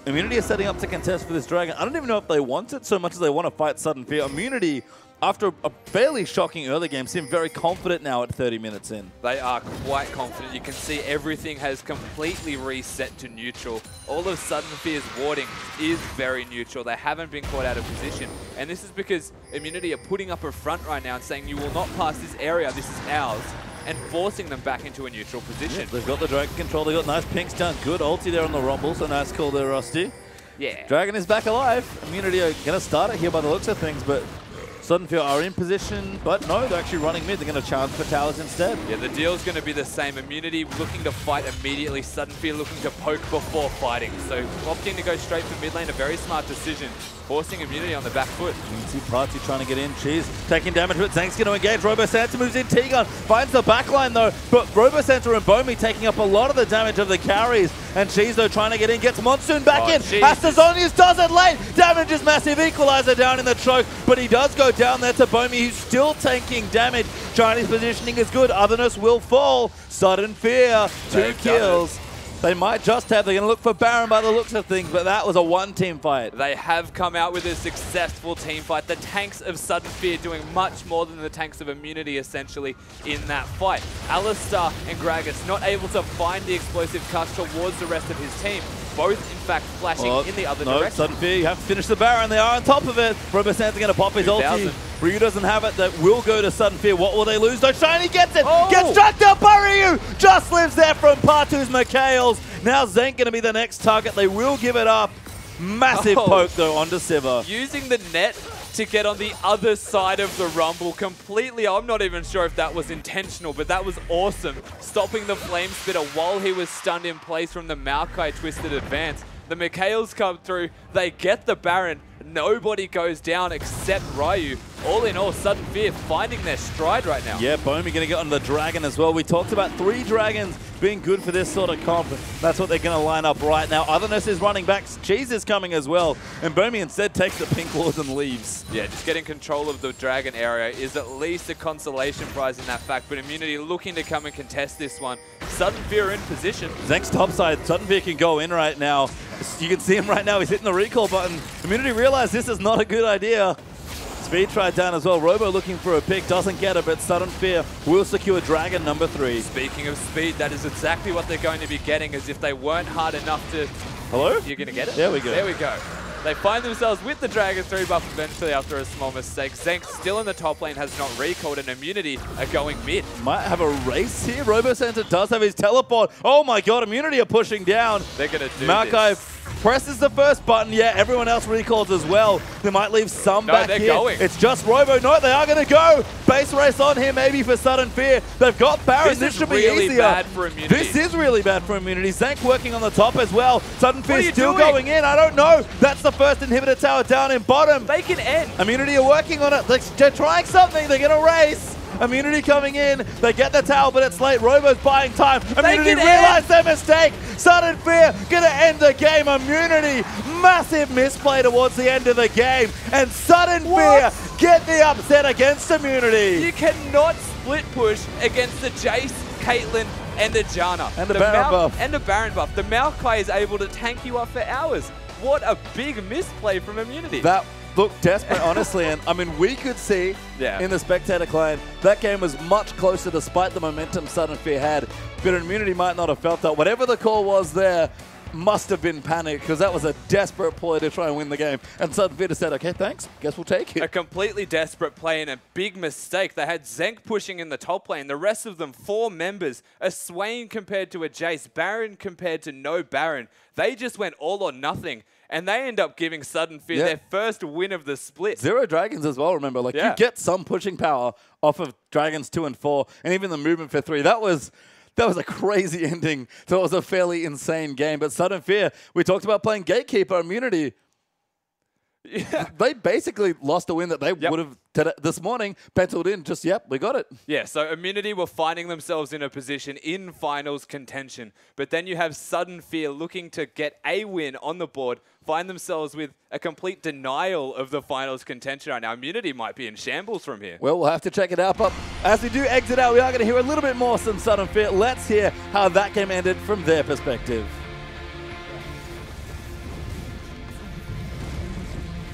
Immunity is setting up to contest for this Dragon. I don't even know if they want it so much as they want to fight Sudden Fear. Immunity, after a fairly shocking early game, seem very confident now at 30 minutes in. They are quite confident. You can see everything has completely reset to neutral. All of Sudden Fear's warding is very neutral. They haven't been caught out of position. And this is because Immunity are putting up a front right now and saying, you will not pass this area, this is ours, and forcing them back into a neutral position. Yeah, they've got the Dragon control, they've got nice pinks down, good ulti there on the Rumble, so nice call there, Rusty. Yeah. Dragon is back alive. Immunity are going to start it here by the looks of things, but Sudden Fear are in position, but no, they're actually running mid. They're going to challenge for towers instead. Yeah, the deal's going to be the same. Immunity looking to fight immediately. Sudden Fear looking to poke before fighting. So opting to go straight for mid lane, a very smart decision. Forcing Immunity on the back foot. You can see Party trying to get in. Cheese taking damage, but Zank's going to engage. Robo Santa moves in. T-Gun finds the backline though, but Robo Santa and Bomi taking up a lot of the damage of the carries. And Cheese though trying to get in, gets Monsoon back in. Astazonius does it late. Damage is massive. Equalizer down in the choke, but he does go down there to Bomi, who's still tanking damage. Chinese positioning is good. Otherness will fall. Sudden Fear, 2 kills. They might just have. They're going to look for Baron by the looks of things, but that was a one-team fight. They have come out with a successful team fight. The tanks of Sudden Fear doing much more than the tanks of Immunity, essentially, in that fight. Alistar and Gragas not able to find the explosive cuts towards the rest of his team. Both, in fact, flashing in the other direction. Sudden Fear, you have to finish the Baron. They are on top of it. Robo Santa's going to pop his ulti. Ryu doesn't have it. That will go to Sudden Fear. What will they lose? Though Shiny gets it. Gets struck down by Ryu. Just lives there from Partu's Mikhails. Now Zank going to be the next target. They will give it up. Massive poke, though, onto Sivir. Using the net to get on the other side of the Rumble completely. I'm not even sure if that was intentional, but that was awesome. Stopping the Flame Spitter while he was stunned in place from the Maokai Twisted Advance. The Mikhails come through. They get the Baron. Nobody goes down except Ryu. All in all, Sudden Fear finding their stride right now. Yeah, Bomi going to get on the Dragon as well. We talked about 3 Dragons being good for this sort of comp. That's what they're going to line up right now. Otherness is running back. Cheese is coming as well. And Bomi instead takes the Pink Lords and leaves. Yeah, just getting control of the Dragon area is at least a consolation prize in that fact. But Immunity looking to come and contest this one. Sudden Fear in position. Zank's topside. Sudden Fear can go in right now. You can see him right now. He's hitting the recall button. Immunity realized this is not a good idea. Speed tried down as well. Robo looking for a pick, doesn't get it, but Sudden Fear will secure Dragon number 3. Speaking of speed, that is exactly what they're going to be getting, as if they weren't hard enough to... Hello? You're going to get it? There we go. There we go. They find themselves with the Dragon 3 buff eventually after a small mistake. Zank still in the top lane, has not recalled, and Immunity are going mid. Might have a race here. Robo Santa does have his teleport. Oh my god, Immunity are pushing down. They're going to do Maokai this. presses the first button. Yeah, everyone else recalls as well. They might leave some back they're here. Going. It's just Robo. No, they are going to go. Base race on here maybe for Sudden Fear. They've got Baron. This should be really easier. Bad for Immunity. This is really bad for Immunity. Zank working on the top as well. Sudden Fear still doing? going in. I don't know. That's the first inhibitor tower down in bottom. They can end. Immunity are working on it. They're trying something. They're going to race. Immunity coming in. They get the tower, but it's late. Robo's buying time. Immunity realize their mistake. Sudden Fear gonna end the game. Immunity, massive misplay towards the end of the game. And Sudden Fear get the upset against Immunity. You cannot split push against the Jace, Caitlyn, and the Janna. And the Baron buff. And the Baron buff. The Maokai is able to tank you up for hours. What a big misplay from Immunity. That looked desperate, honestly, and I mean, we could see in the spectator client that game was much closer despite the momentum Sudden Fear had, but Immunity might not have felt that. Whatever the call was there must have been panic, because that was a desperate ploy to try and win the game, and Sudden Fear said, okay, thanks, guess we'll take it. A completely desperate play and a big mistake. They had Zenk pushing in the top lane. The rest of them, 4 members. A Swain compared to a Jace. Baron compared to no Baron. They just went all or nothing. And they end up giving Sudden Fear their first win of the split. 0 dragons as well, remember. Like, you get some pushing power off of dragons 2 and 4, and even the movement for 3. That was a crazy ending. So it was a fairly insane game. But Sudden Fear, we talked about playing Gatekeeper Immunity. Yeah. They basically lost a win that they would have this morning penciled in. Just, we got it. Yeah, so Immunity were finding themselves in a position in finals contention. But then you have Sudden Fear looking to get a win on the board, find themselves with a complete denial of the finals contention right now. Immunity might be in shambles from here. Well, we'll have to check it out. But as we do exit out, we are going to hear a little bit more from Sudden Fear. Let's hear how that game ended from their perspective.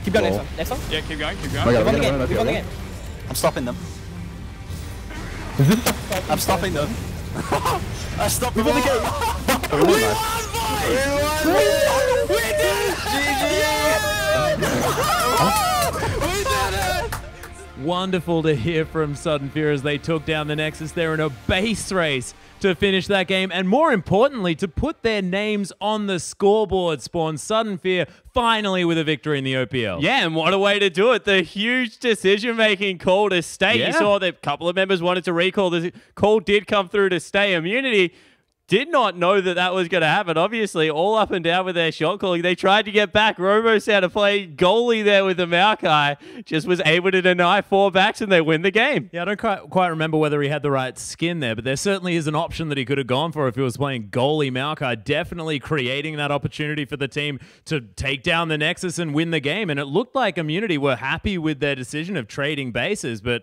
Keep going, next one. Yeah, keep going, keep We've won the game, we've won the game. I'm stopping them. I'm stopping them. I stopped them. We won the game. We won, boys! We did it! GG! We did it! Wonderful to hear from Sudden Fear as they took down the Nexus there in a base race to finish that game, and more importantly, to put their names on the scoreboard. Spawn, Sudden Fear finally with a victory in the OPL. Yeah, and what a way to do it. The huge decision-making call to stay. You saw that a couple of members wanted to recall. The call did come through to stay. Immunity did not know that that was going to happen. Obviously, all up and down with their shot calling. They tried to get back. Robo's how to play goalie there with the Maokai. Just was able to deny 4 backs, and they win the game. Yeah, I don't quite remember whether he had the right skin there, but there certainly is an option that he could have gone for if he was playing goalie Maokai, definitely creating that opportunity for the team to take down the Nexus and win the game. And it looked like Immunity were happy with their decision of trading bases, but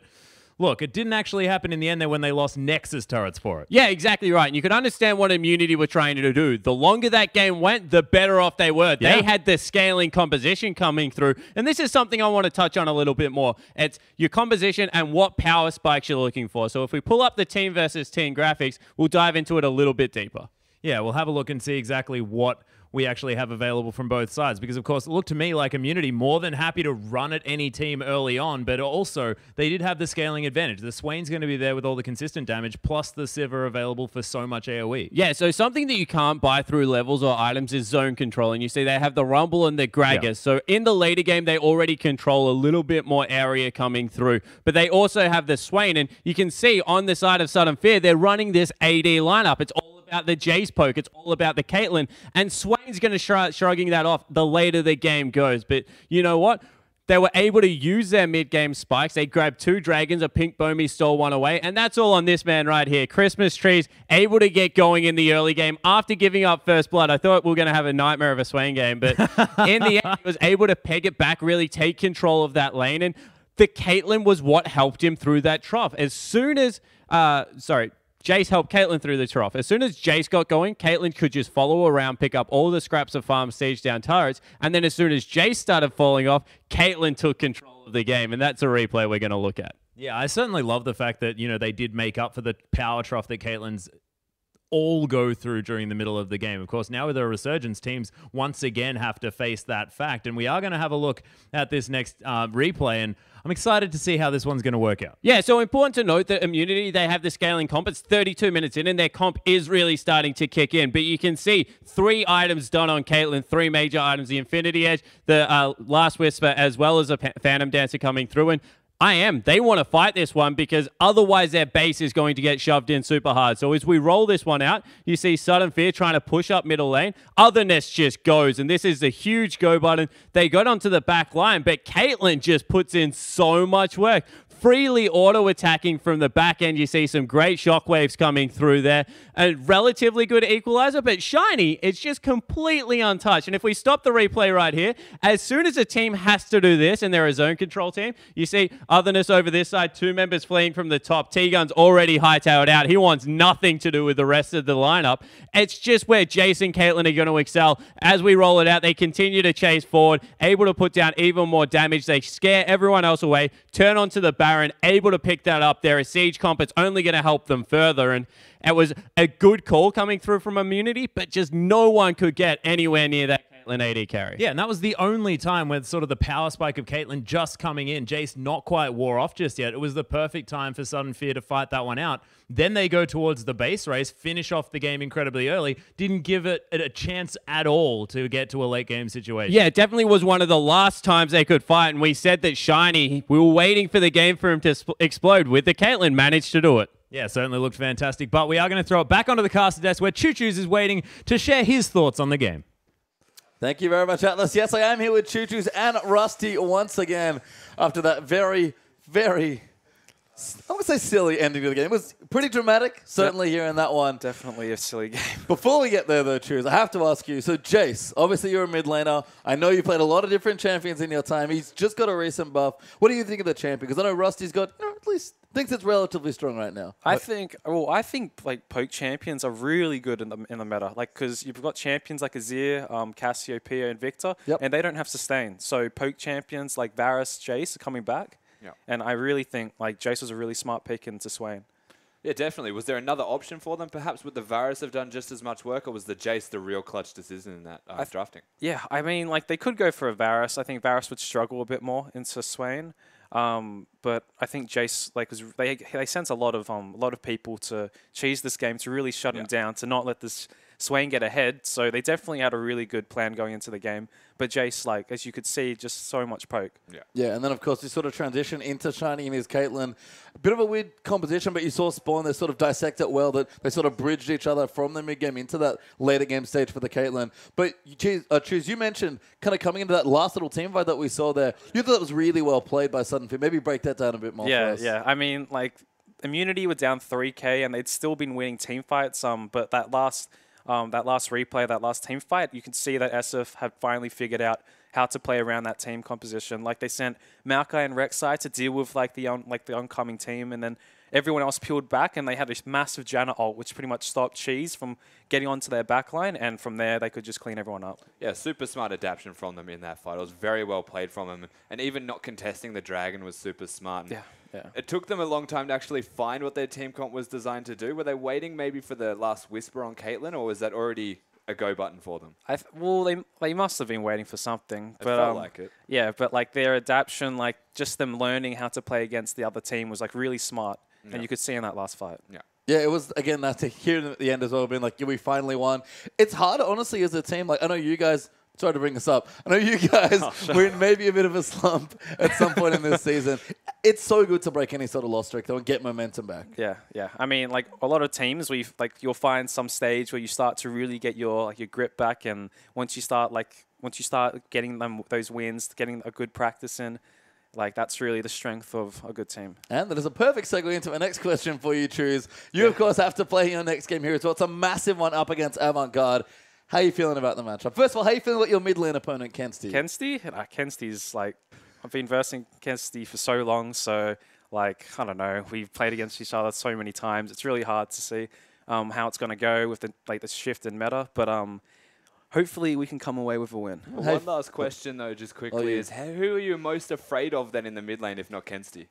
look, it didn't actually happen in the end there when they lost Nexus turrets for it. Yeah, exactly right. And you could understand what Immunity were trying to do. The longer that game went, the better off they were. They had the scaling composition coming through. And this is something I want to touch on a little bit more. It's your composition and what power spikes you're looking for. So if we pull up the team versus team graphics, we'll dive into it a little bit deeper. Yeah, we'll have a look and see exactly what we actually have available from both sides. Because, of course, it looked to me like Immunity more than happy to run at any team early on, but also they did have the scaling advantage. The Swain's going to be there with all the consistent damage, plus the Sivir available for so much AoE. Yeah, so something that you can't buy through levels or items is zone control. And you see they have the Rumble and the Gragas. Yeah. So in the later game, they already control a little bit more area coming through. But they also have the Swain. And you can see on the side of Sudden Fear, they're running this AD lineup. It's all about the Jace poke. It's all about the Caitlyn. And Swain's going to start shrugging that off the later the game goes. But you know what? They were able to use their mid-game spikes. They grabbed 2 dragons. A pink Bomi stole 1 away. And that's all on this man right here. Christmas Trees able to get going in the early game after giving up first blood. I thought we were going to have a nightmare of a Swain game. But in the end, he was able to peg it back, really take control of that lane. And the Caitlyn was what helped him through that trough. As soon as... Jace helped Caitlyn through the trough. As soon as Jace got going, Caitlyn could just follow around, pick up all the scraps of farm, siege down turrets, and then as soon as Jace started falling off, Caitlyn took control of the game, and that's a replay we're going to look at. Yeah, I certainly love the fact that, you know, they did make up for the power trough that Caitlyn's all go through during the middle of the game. Of course, now with a resurgence, teams once again have to face that fact. And we are going to have a look at this next replay, and I'm excited to see how this one's going to work out. Yeah, so important to note that Immunity, they have the scaling comp. It's 32 minutes in, and their comp is really starting to kick in. But you can see 3 items done on Caitlyn, 3 major items, the Infinity Edge, the Last Whisper, as well as a Phantom Dancer coming through. And they want to fight this one because otherwise their base is going to get shoved in super hard. So as we roll this one out, you see Sudden Fear trying to push up middle lane. Otherness just goes, and this is the huge go button. They got onto the back line, but Caitlyn just puts in so much work. Freely auto-attacking from the back end. You see some great shockwaves coming through there. A relatively good equalizer, but Shiny, it's just completely untouched. And if we stop the replay right here, as soon as a team has to do this, and they're a zone control team, you see Otherness over this side, 2 members fleeing from the top. T-Gun's already hightailed out. He wants nothing to do with the rest of the lineup. It's just where Jace and Caitlyn are going to excel. As we roll it out, they continue to chase forward, able to put down even more damage. They scare everyone else away, turn onto the Baron, able to pick that up there. A siege comp, it's only going to help them further. And it was a good call coming through from Immunity, but just no one could get anywhere near that Caitlyn AD carry. Yeah, and that was the only time with sort of the power spike of Caitlyn just coming in. Jace not quite wore off just yet. It was the perfect time for Sudden Fear to fight that one out. Then they go towards the base race, finish off the game incredibly early, didn't give it a chance at all to get to a late game situation. Yeah, it definitely was one of the last times they could fight, and we said that Shiny, we were waiting for the game for him to explode with. The Caitlyn managed to do it. Yeah, certainly looked fantastic, but we are going to throw it back onto the caster desk where Choo Choo's is waiting to share his thoughts on the game. Thank you very much, Atlas. Yes, I am here with Choo Choo's and Rusty once again after that very, very, I would say silly ending to the game. It was pretty dramatic, certainly here in that one. Definitely a silly game. Before we get there, though, Choos, I have to ask you. So, Jace, obviously you're a mid laner. I know you played a lot of different champions in your time. He's just got a recent buff. What do you think of the champion? Because I know Rusty's got, at least thinks it's relatively strong right now. I think like poke champions are really good in the meta. Like, because you've got champions like Azir, Cassiopeia, and Victor, and they don't have sustain. So poke champions like Varus, Jace are coming back. And I really think like Jace was a really smart pick into Swain. Yeah, definitely. Was there another option for them? Perhaps would the Varus have done just as much work, or was the Jace the real clutch decision in that drafting? Yeah, I mean, like they could go for a Varus. I think Varus would struggle a bit more into Swain. But I think Jace, like, they sent a lot of people to cheese this game, to really shut him down, to not let this Swain get ahead. So they definitely had a really good plan going into the game. But Jace, like, as you could see, just so much poke. Yeah, and then, of course, you sort of transition into Shiny and his Caitlyn. A bit of a weird composition, but you saw Spawn, they sort of dissect it well, that they sort of bridged each other from the mid-game into that later game stage for the Caitlyn. But, Choose, you mentioned kind of coming into that last little team fight that we saw there. You thought it was really well played by Sudden Fear. Maybe break that down a bit more for us. Yeah. I mean, like, Immunity were down 3K, and they'd still been winning team fights, but that last replay, that last team fight, you can see that SF had finally figured out how to play around that team composition. Like they sent Maokai and Rek'Sai to deal with like the oncoming team, and then everyone else peeled back, and they had this massive Janna ult, which pretty much stopped Cheese from getting onto their backline, and from there they could just clean everyone up. Yeah, super smart adaptation from them in that fight. It was very well played from them, and even not contesting the dragon was super smart. Yeah. It took them a long time to actually find what their team comp was designed to do. Were they waiting maybe for the last whisper on Caitlyn, or was that already a go button for them? Well, they must have been waiting for something. It but, felt like it. Yeah, but like their adaptation, like just them learning how to play against the other team was like really smart, and you could see in that last fight. Yeah, it was, again, nice to hear them at the end as well, being like, yeah, we finally won. It's hard, honestly, as a team. Like, I know you guys, sorry to bring this up, I know you guys were in maybe a bit of a slump at some point in this season. It's so good to break any sort of loss streak, though, and get momentum back. Yeah. I mean, like, a lot of teams, you'll find some stage where you start to really get your grip back, and once you start getting those wins, getting a good practice in, like, that's really the strength of a good team. And that is a perfect segue into my next question for you, Choose. You, of course, have to play your next game here as well. It's a massive one up against Avant-Garde. How are you feeling about the matchup? First of all, how are you feeling about your mid lane opponent, Kensty? Kensty's, like, I've been versing Kensty for so long, so, like, I don't know. We've played against each other so many times. It's really hard to see how it's going to go with the shift in meta, but hopefully we can come away with a win. One last question, though, just quickly, is who are you most afraid of then in the mid lane, if not Kensty?